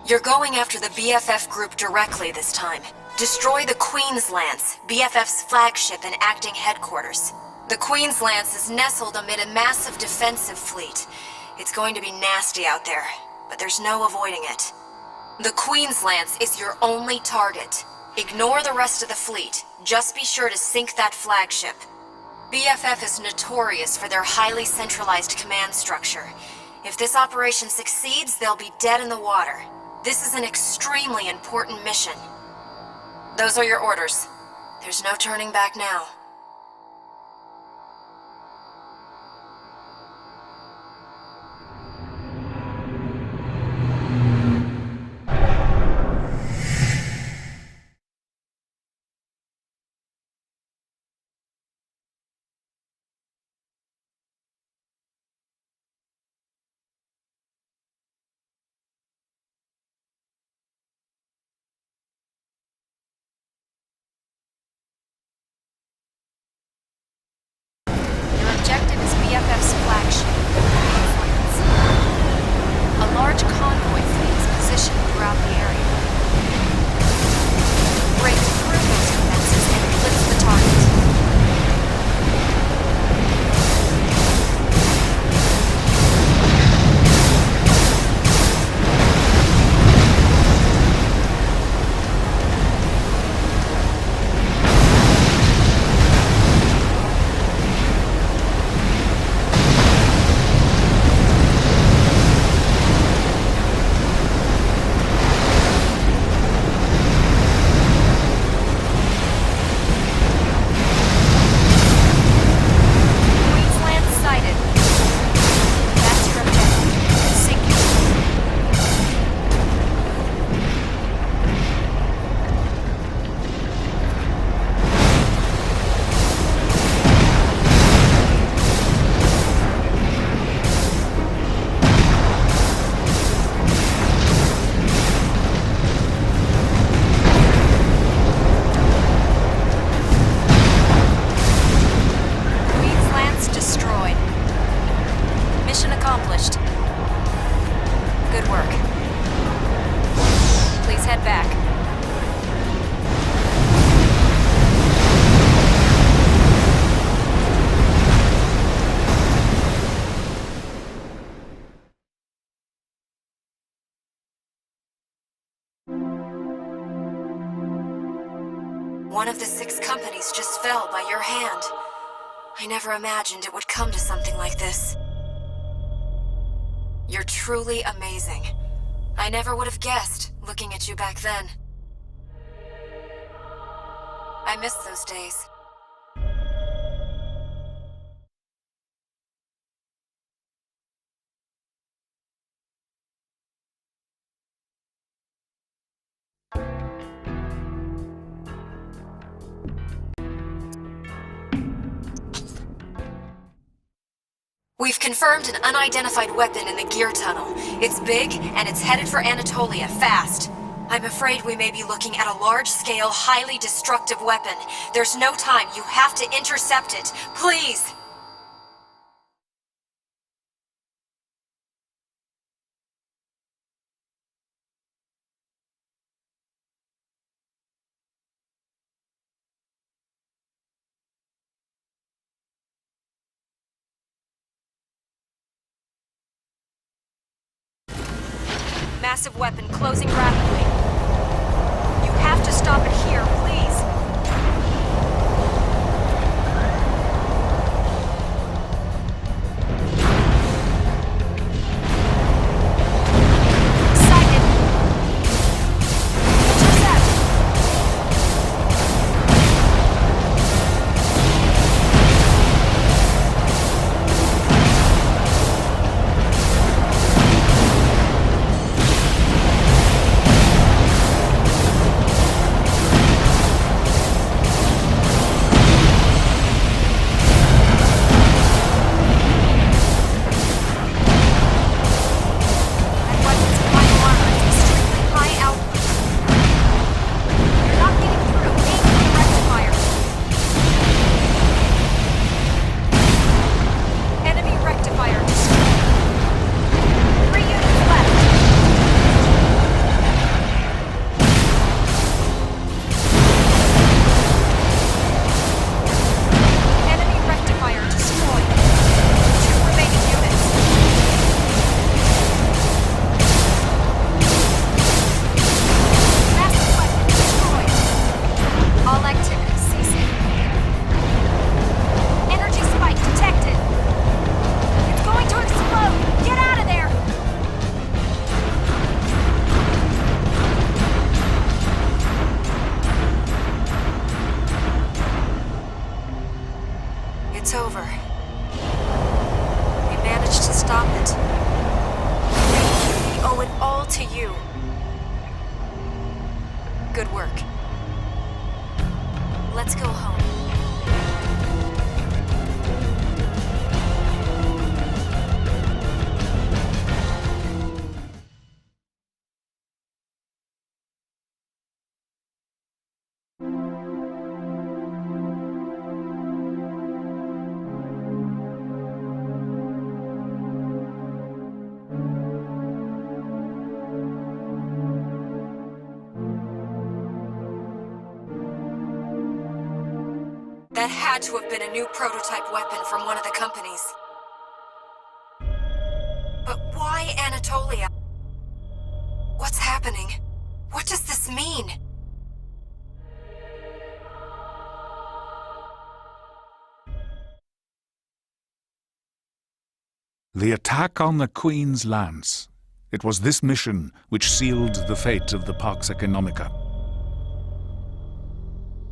You're going after the BFF group directly this time. Destroy the Queen's Lance, BFF's flagship and acting headquarters. The Queen's Lance is nestled amid a massive defensive fleet. It's going to be nasty out there, but there's no avoiding it. The Queen's Lance is your only target. Ignore the rest of the fleet. Just be sure to sink that flagship. BFF is notorious for their highly centralized command structure. If this operation succeeds, they'll be dead in the water. This is an extremely important mission. Those are your orders. There's no turning back now. Mission accomplished. Good work. Please head back. One of the 6 companies just fell by your hand. I never imagined it would come to something like this. You're truly amazing. I never would have guessed, looking at you back then. I miss those days. We've confirmed an unidentified weapon in the gear tunnel. It's big, and it's headed for Anatolia, fast. I'm afraid we may be looking at a large-scale, highly destructive weapon. There's no time. You have to intercept it. Please! Massive weapon closing rapidly. You have to stop it here, please. Excited. Intercept. It's over. We managed to stop it. We owe it all to you. Good work. Let's go home. That had to have been a new prototype weapon from one of the companies. But why Anatolia? What's happening? What does this mean? The attack on the Queen's Lance. It was this mission which sealed the fate of the Pax Economica.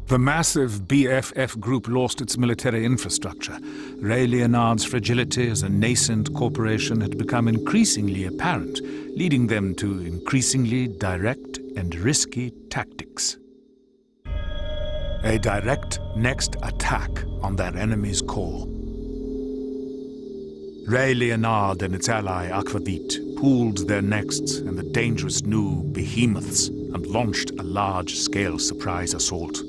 The massive BFF group lost its military infrastructure. Ray Leonard's fragility as a nascent corporation had become increasingly apparent, leading them to increasingly direct and risky tactics. A direct next attack on their enemy's core. Ray Leonard and its ally Aquavit pooled their nexts and the dangerous new behemoths and launched a large-scale surprise assault.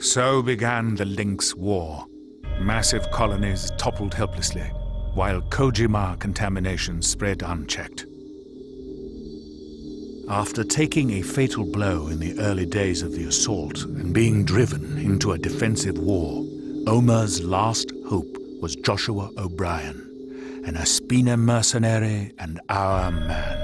So began the Lynx War. Massive colonies toppled helplessly. while Kojima contamination spread unchecked. After taking a fatal blow in the early days of the assault and being driven into a defensive war, Omer's last hope was Joshua O'Brien, an Aspina mercenary and our man.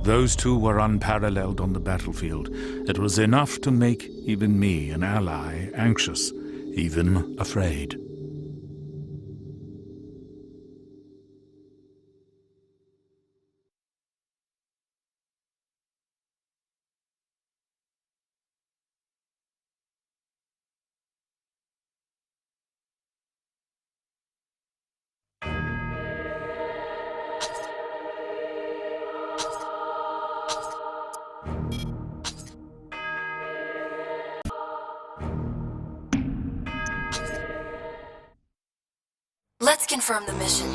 Those two were unparalleled on the battlefield. It was enough to make even me, an ally, anxious, even afraid. Let's confirm the mission.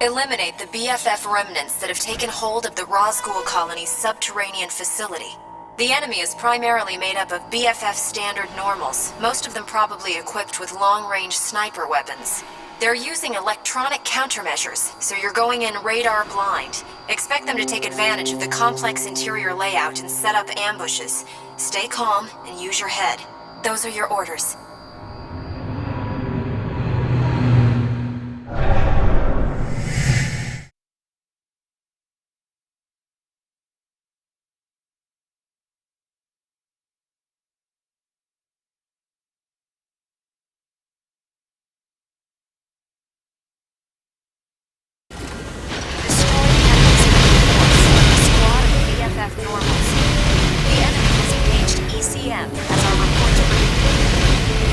Eliminate the BFF remnants that have taken hold of the Rosgul colony's subterranean facility. The enemy is primarily made up of BFF standard normals, most of them probably equipped with long-range sniper weapons. They're using electronic countermeasures, so you're going in radar blind. Expect them to take advantage of the complex interior layout and set up ambushes. Stay calm and use your head. Those are your orders. Normals. The enemy has engaged ECM, as our reports read.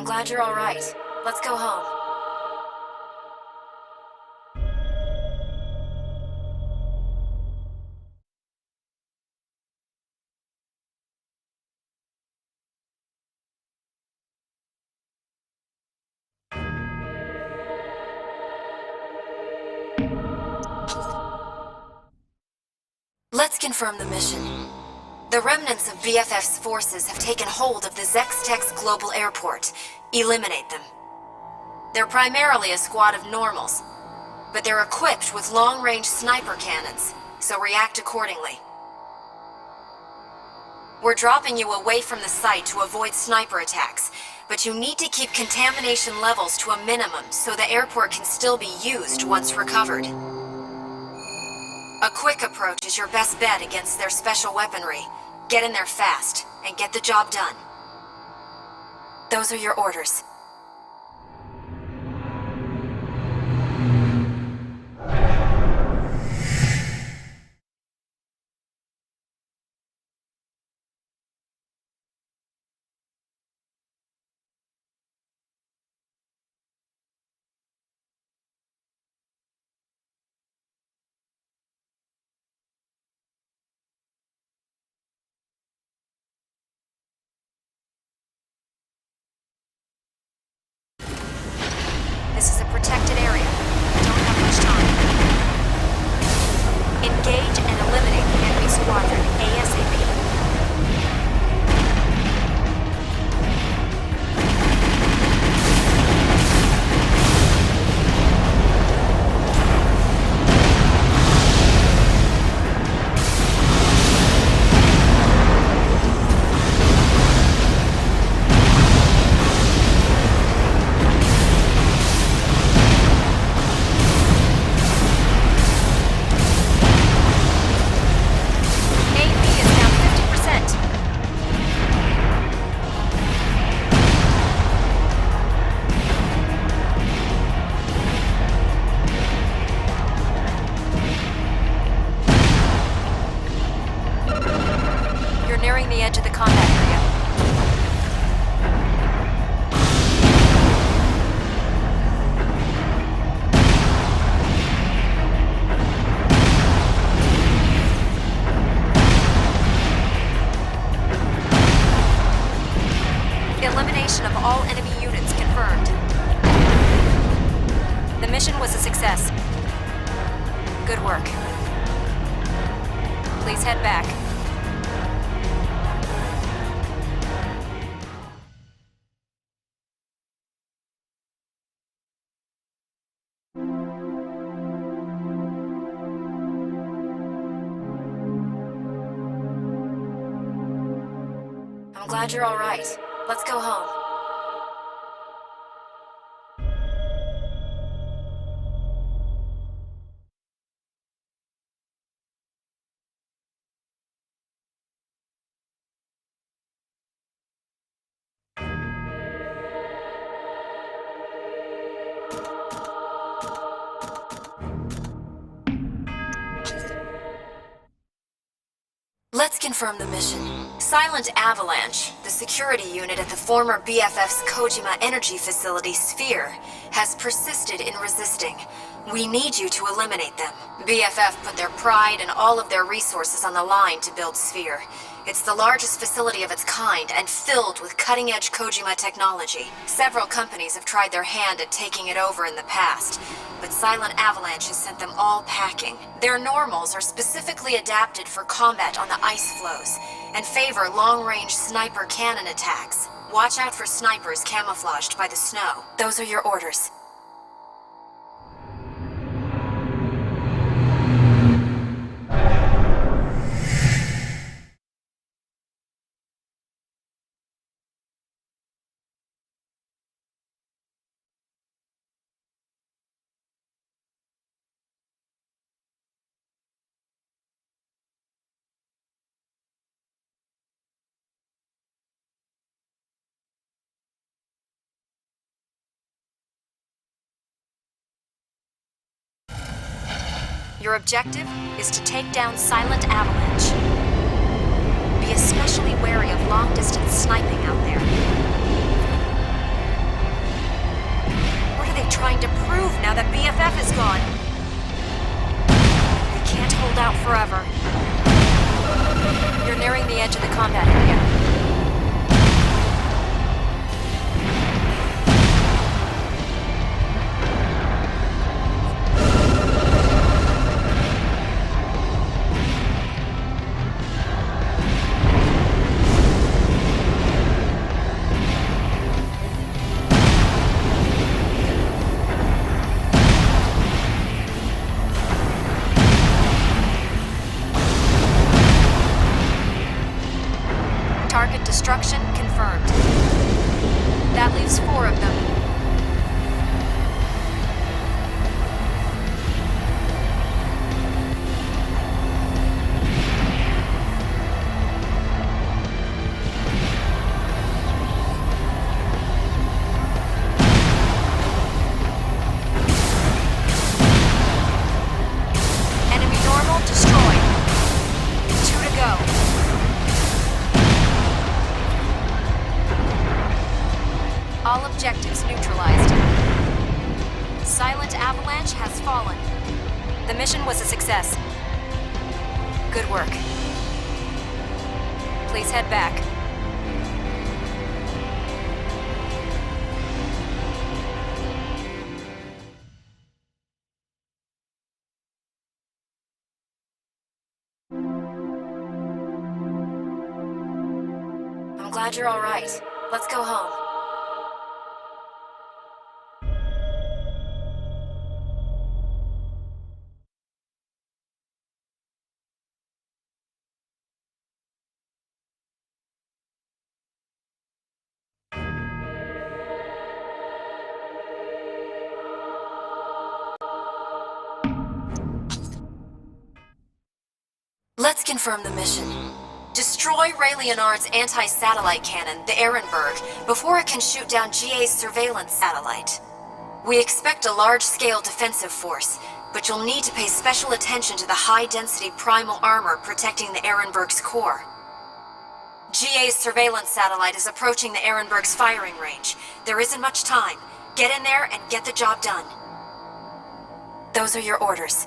I'm glad you're all right. Let's go home. Let's confirm the mission. The remnants of BFF's forces have taken hold of the Zextex Global Airport. Eliminate them. They're primarily a squad of normals, but they're equipped with long-range sniper cannons, so react accordingly. We're dropping you away from the site to avoid sniper attacks, but you need to keep contamination levels to a minimum so the airport can still be used once recovered. A quick approach is your best bet against their special weaponry. Get in there fast, and get the job done. Those are your orders. This is a protected area. We don't have much time. Engage and eliminate the enemy squadron ASAP. Nearing the edge of the combat area. Elimination of all enemy units confirmed. The mission was a success. Good work. Please head back. I'm glad you're all right. Let's go home. Let's confirm the mission. Silent Avalanche, the security unit at the former BFF's Kojima energy facility, Sphere, has persisted in resisting. We need you to eliminate them. BFF put their pride and all of their resources on the line to build Sphere. It's the largest facility of its kind and filled with cutting-edge Kojima technology. Several companies have tried their hand at taking it over in the past, but Silent Avalanche has sent them all packing. Their normals are specifically adapted for combat on the ice floes and favor long-range sniper cannon attacks. Watch out for snipers camouflaged by the snow. Those are your orders. Your objective is to take down Silent Avalanche. Be especially wary of long-distance sniping out there. now that BFF is gone. We can't hold out forever. You're nearing the edge of the combat area. Target destruction confirmed. That leaves 4 of them. Enemy normal destroyed. 2 to go. All objectives neutralized. Silent Avalanche has fallen. The mission was a success. Good work. Please head back. I'm glad you're all right. Let's go home. Let's confirm the mission. Destroy Ray Leonard's anti-satellite cannon, the Ehrenberg, before it can shoot down GA's surveillance satellite. We expect a large-scale defensive force, but you'll need to pay special attention to the high-density primal armor protecting the Ehrenberg's core. GA's surveillance satellite is approaching the Ehrenberg's firing range. There isn't much time. Get in there and get the job done. Those are your orders.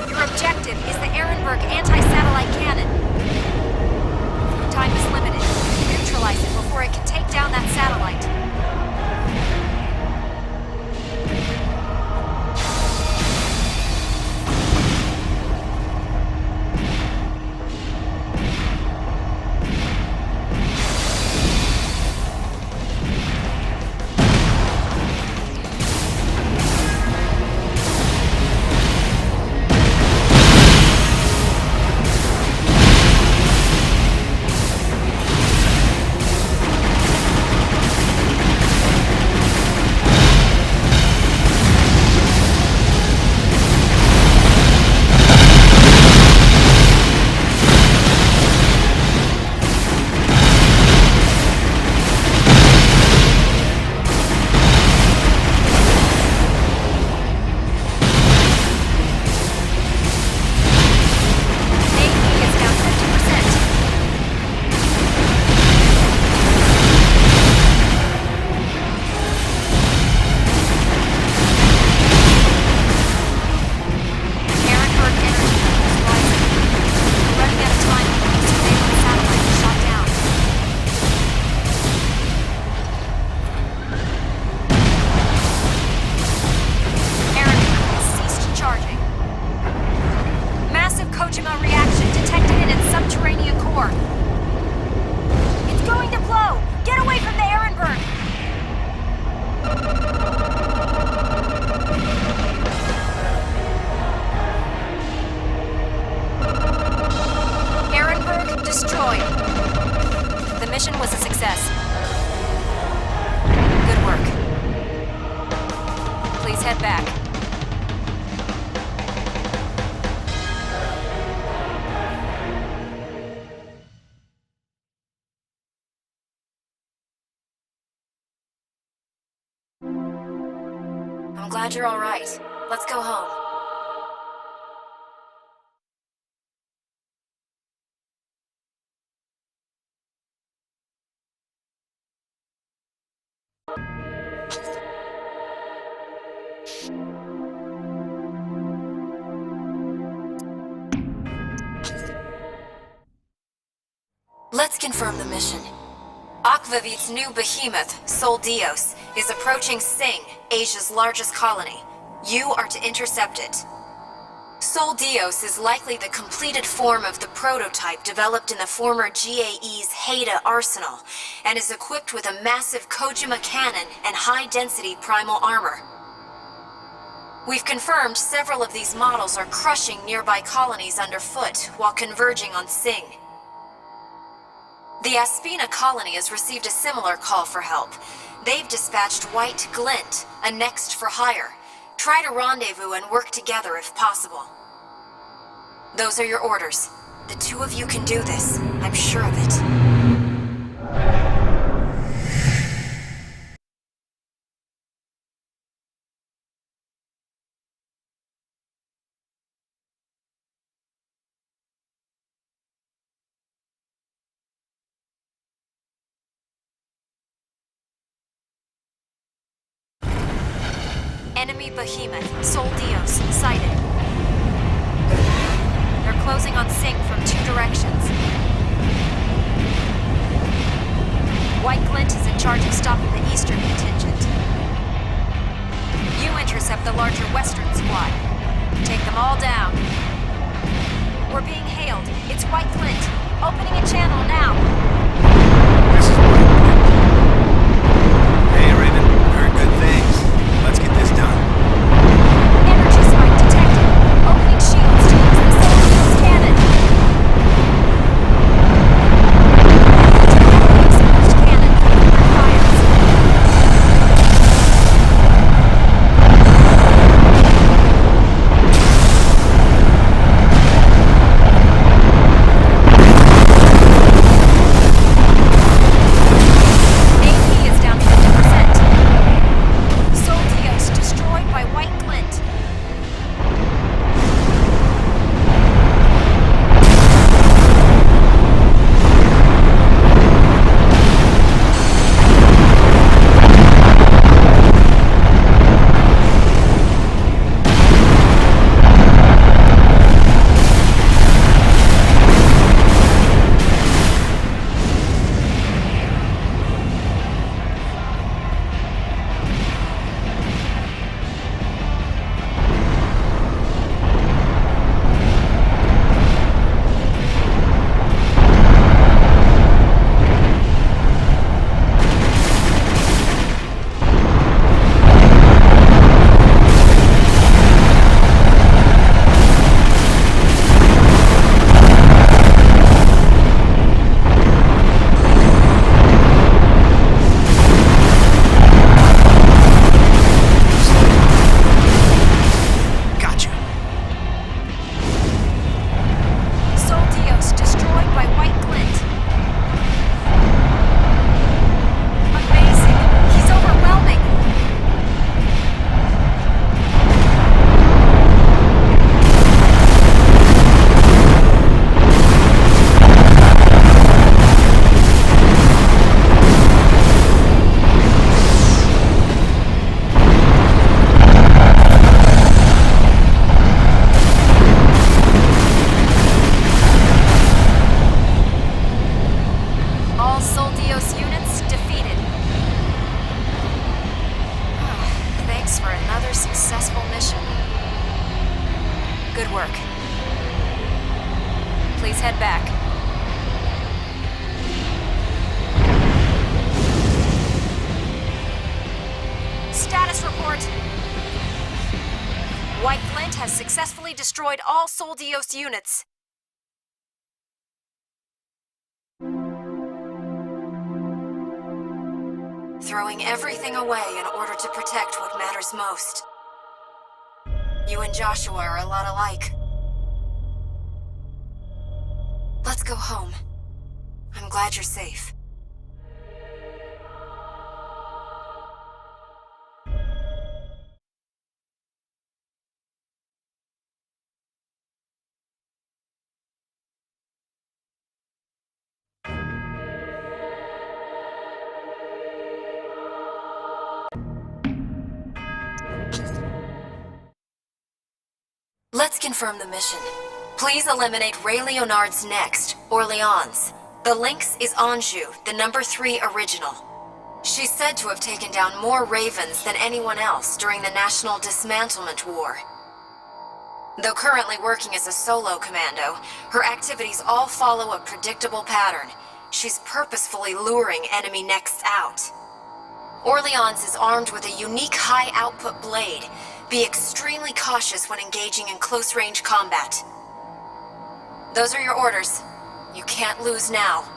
Your objective is the Ehrenberg anti-satellite cannon. Time is limited. Neutralize it before it can take down that satellite. mission was a success. Good work. Please head back. I'm glad you're alright. Let's go home. Let's confirm the mission. Akvavit's new behemoth, Sol Dios, is approaching Sing, Asia's largest colony. You are to intercept it. Sol Dios is likely the completed form of the prototype developed in the former GAE's Haida arsenal, and is equipped with a massive Kojima cannon and high-density primal armor. We've confirmed several of these models are crushing nearby colonies underfoot while converging on Sing. The Aspina colony has received a similar call for help. They've dispatched White Glint, a next for hire. Try to rendezvous and work together if possible. Those are your orders. The two of you can do this. I'm sure of it. Enemy behemoth, Sol Dios, sighted. They're closing on Sing from 2 directions. White Glint is in charge of stopping the eastern contingent. You intercept the larger western squad. Take them all down. We're being hailed. It's White Glint. Opening a channel now. This is White Glint. Hey, Raven. Heard good things. Let's get this done. Energy spike detected. Opening shields to use the Sol Dios cannon. Heavily exposed cannon. Fires. Good work. Please head back. Status report. White Glint has successfully destroyed all Sol Dios units. Throwing everything away in order to protect what matters most. You and Joshua are a lot alike. Let's go home. I'm glad you're safe. Let's confirm the mission. Please eliminate Ray Leonard's next, Orleans. The Lynx is Anjou, the number 3 original. She's said to have taken down more Ravens than anyone else during the National Dismantlement War. Though currently working as a solo commando, her activities all follow a predictable pattern. She's purposefully luring enemy necks out. Orleans is armed with a unique high-output blade. Be extremely cautious when engaging in close-range combat. Those are your orders. You can't lose now.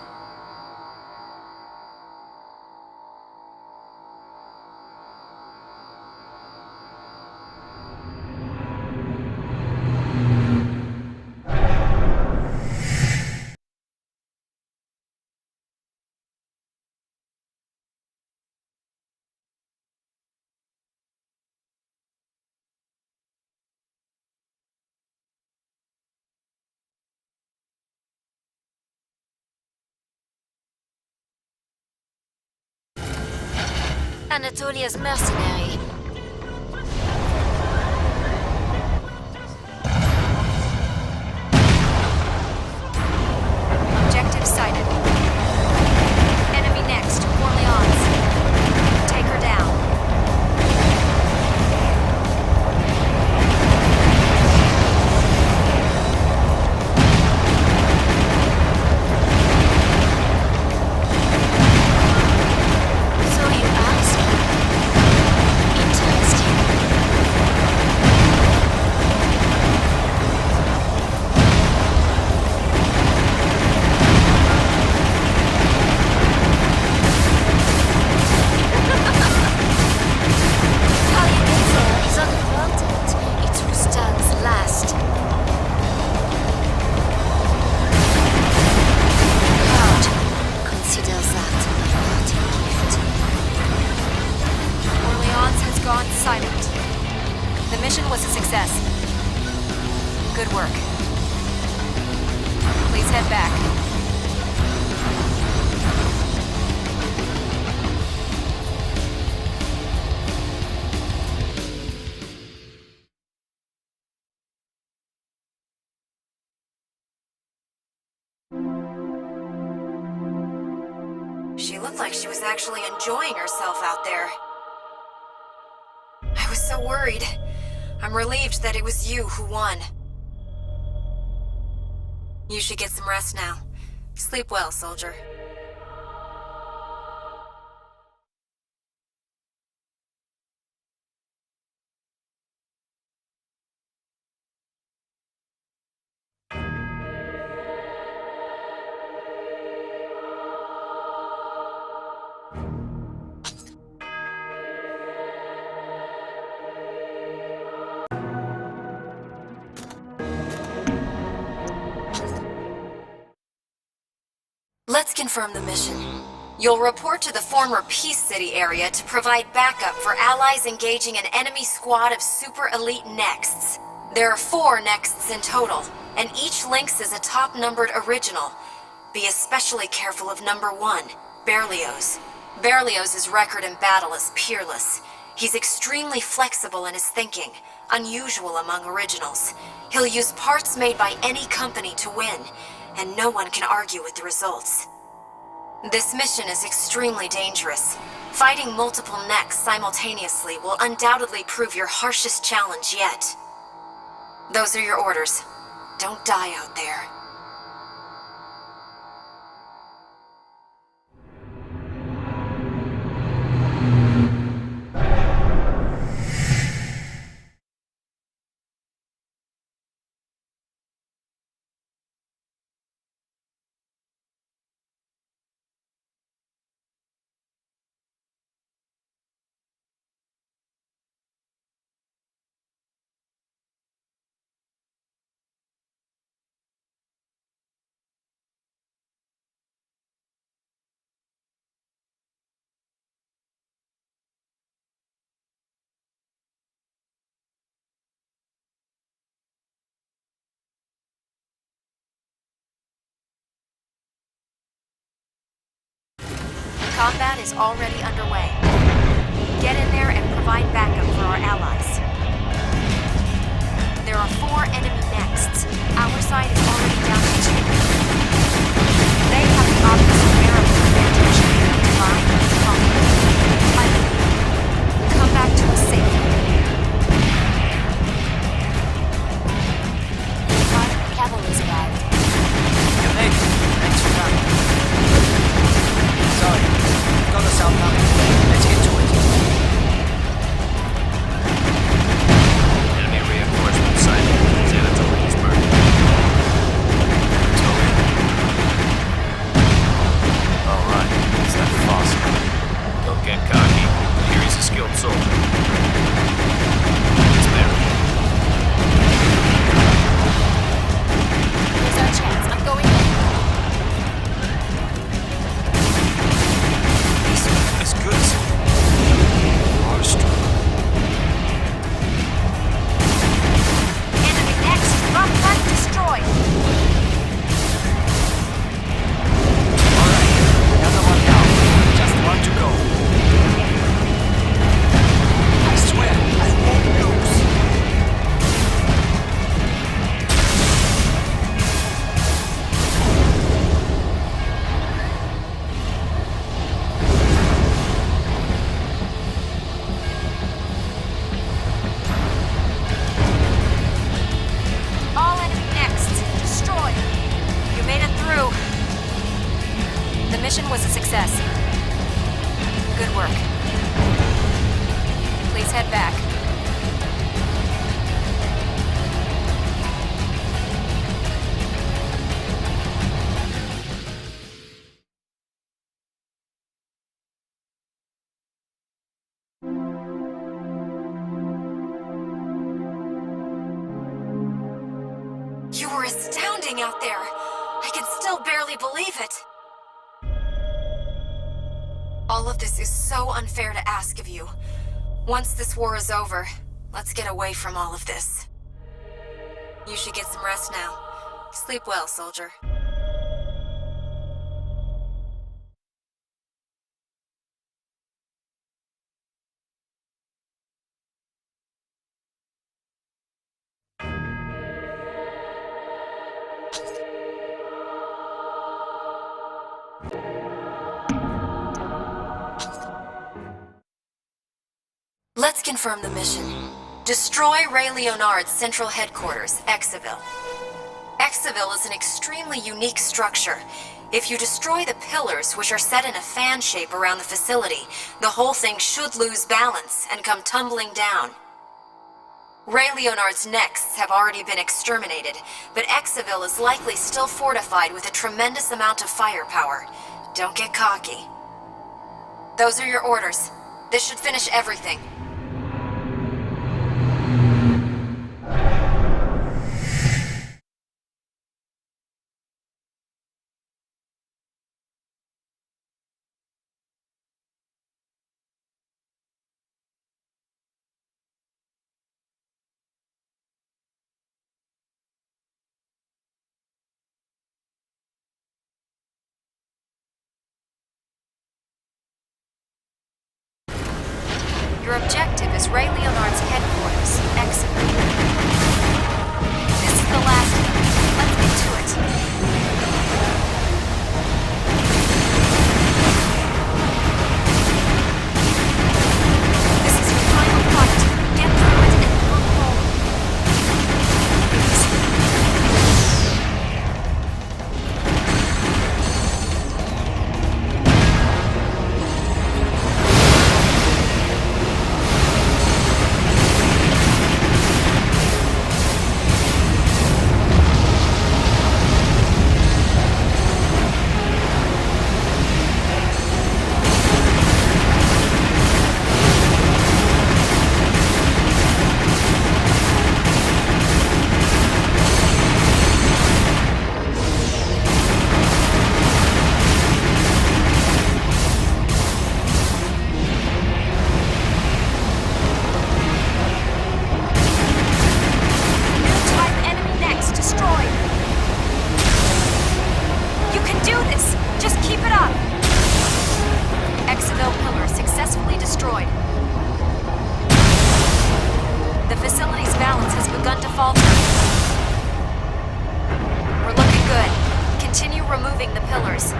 Anatolia's mercenary. Objective sighted. Enemy next, Orleans. Take her down. So you ask? Interesting. Pagliuzzo is unimportant. It's who stands last. Proud. Consider that my parting gift. Orleans has gone silent. The mission was a success. Good work. Please head back. She looked like she was actually enjoying herself out there. I was so worried. I'm relieved that it was you who won. You should get some rest now. Sleep well, soldier. Let's confirm the mission. You'll report to the former Peace City area to provide backup for allies engaging an enemy squad of super elite Nexts. There are 4 Nexts in total, and each Lynx is a top-numbered original. Be especially careful of number 1, Berlioz. Berlioz's record in battle is peerless. He's extremely flexible in his thinking, unusual among originals. He'll use parts made by any company to win, and no one can argue with the results. This mission is extremely dangerous. Fighting multiple necks simultaneously will undoubtedly prove your harshest challenge yet. Those are your orders. Don't die out there. Combat is already underway. Get in there and provide backup for our allies. There are 4 enemy success. Good work. Please head back. You were astounding out there. I can still barely believe it. All of this is so unfair to ask of you. Once this war is over, let's get away from all of this. You should get some rest now. Sleep well, soldier. Let's confirm the mission. Destroy Ray Leonard's central headquarters, Exaville. Exaville is an extremely unique structure. If you destroy the pillars, which are set in a fan shape around the facility, the whole thing should lose balance and come tumbling down. Ray Leonard's Nexts have already been exterminated, but Exaville is likely still fortified with a tremendous amount of firepower. Don't get cocky. Those are your orders. This should finish everything. Your objective is Ray Leonard's headquarters, Exaville. This is the last of them. Let's get to it. This is your final fight. Get through it and come home. Removing the pillars.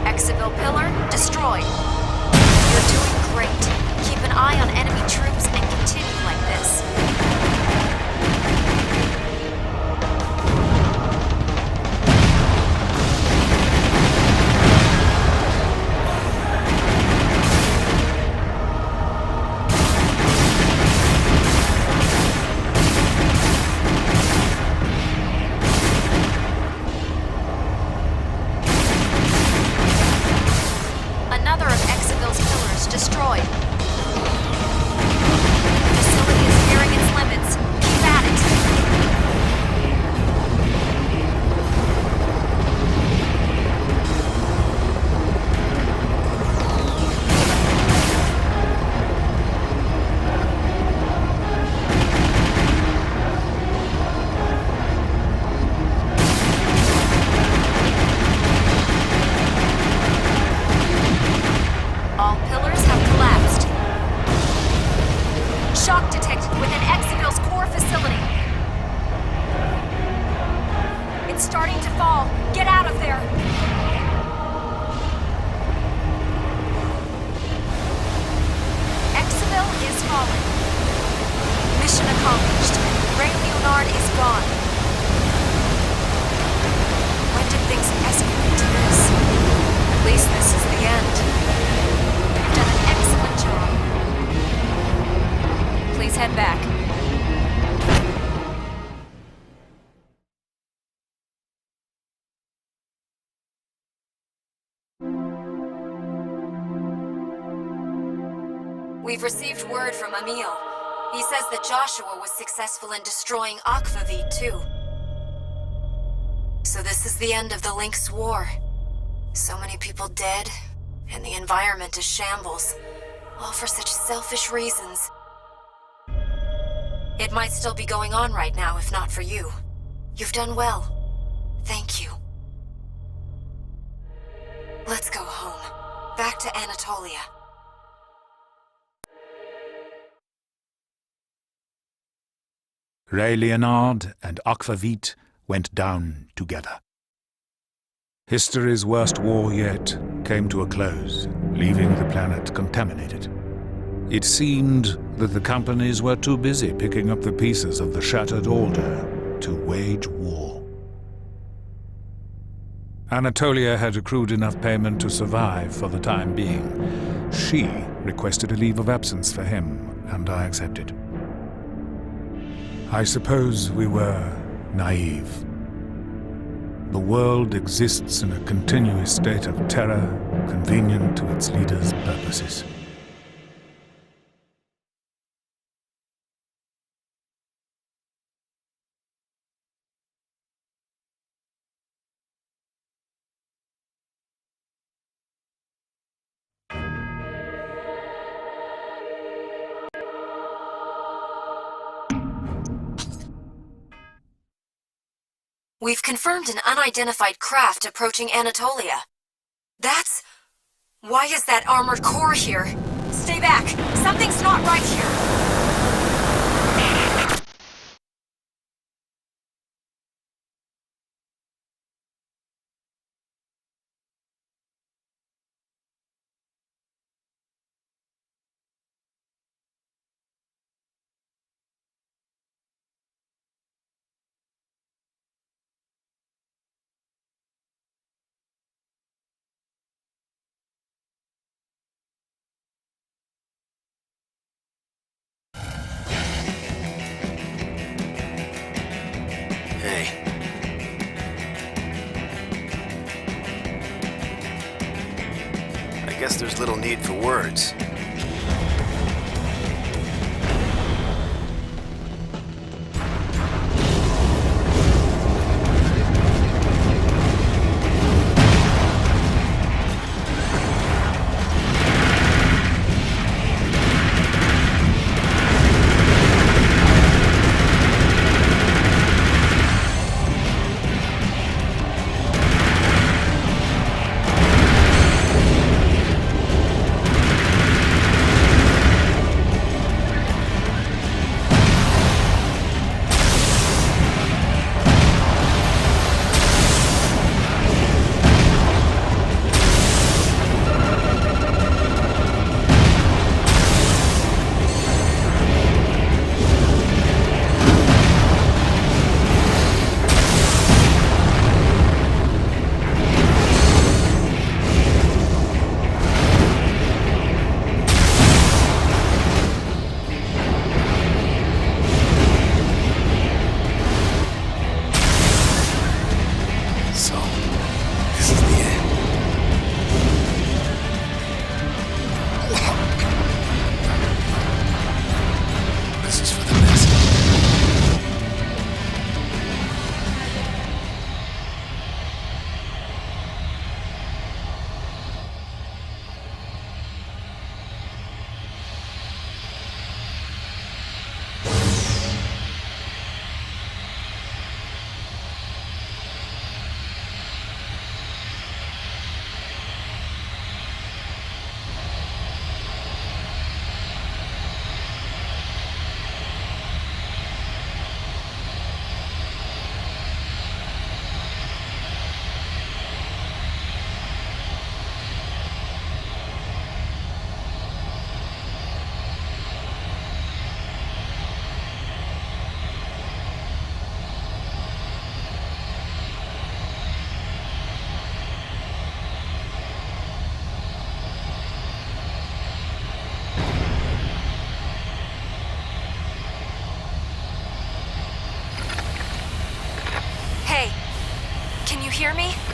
Exaville pillar destroyed. You're doing great. Keep an eye on enemy troops and continue like this. Another of Exaville's pillars destroyed. The facility is nearing its limits. Keep at it. All pillars have collapsed. fallen. Mission accomplished. Ray Leonard is gone. When did things escalate to this? At least this is the end. You've done an excellent job. Please head back. We've received word from Emil. He says that Joshua was successful in destroying Aquavit, too. So this is the end of the Lynx War. So many people dead, and the environment is shambles. All for such selfish reasons. It might still be going on right now, if not for you. You've done well. Thank you. Let's go home. Back to Anatolia. Ray Leonard and Aquavit went down together. History's worst war yet came to a close, leaving the planet contaminated. It seemed that the companies were too busy picking up the pieces of the shattered order to wage war. Anatolia had accrued enough payment to survive for the time being. She requested a leave of absence for him, and I accepted. I suppose we were naive. The world exists in a continuous state of terror, convenient to its leaders' purposes. We've confirmed an unidentified craft approaching Anatolia. That's... Why is that armored core here? Stay back! Something's not right here! Hey. I guess there's little need for words. hear me?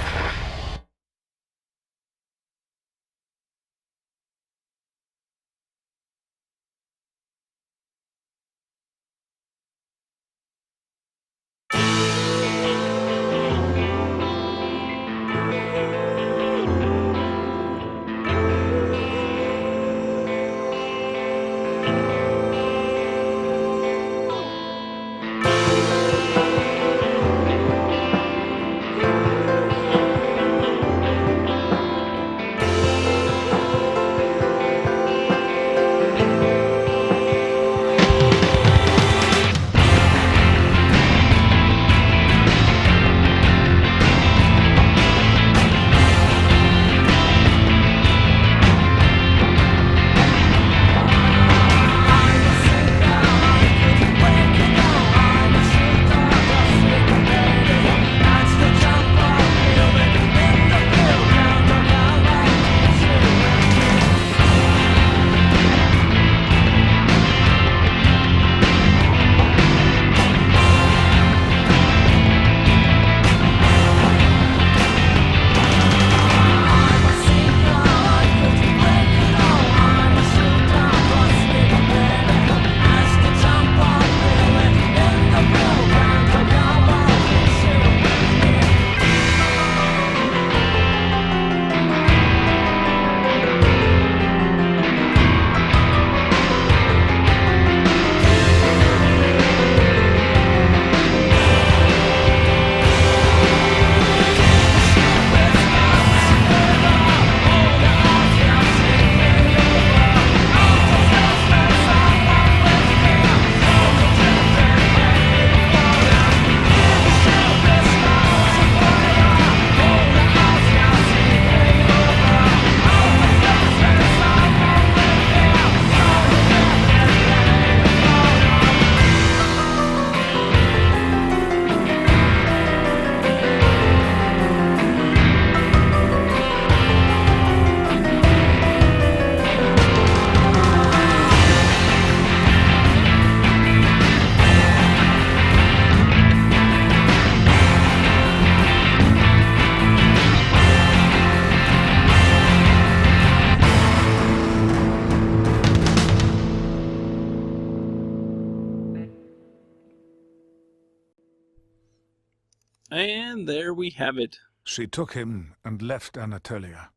And there we have it. She took him and left Anatolia.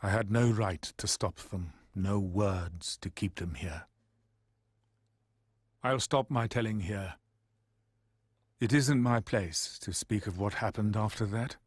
I had no right to stop them, no words to keep them here. I'll stop my telling here. It isn't my place to speak of what happened after that.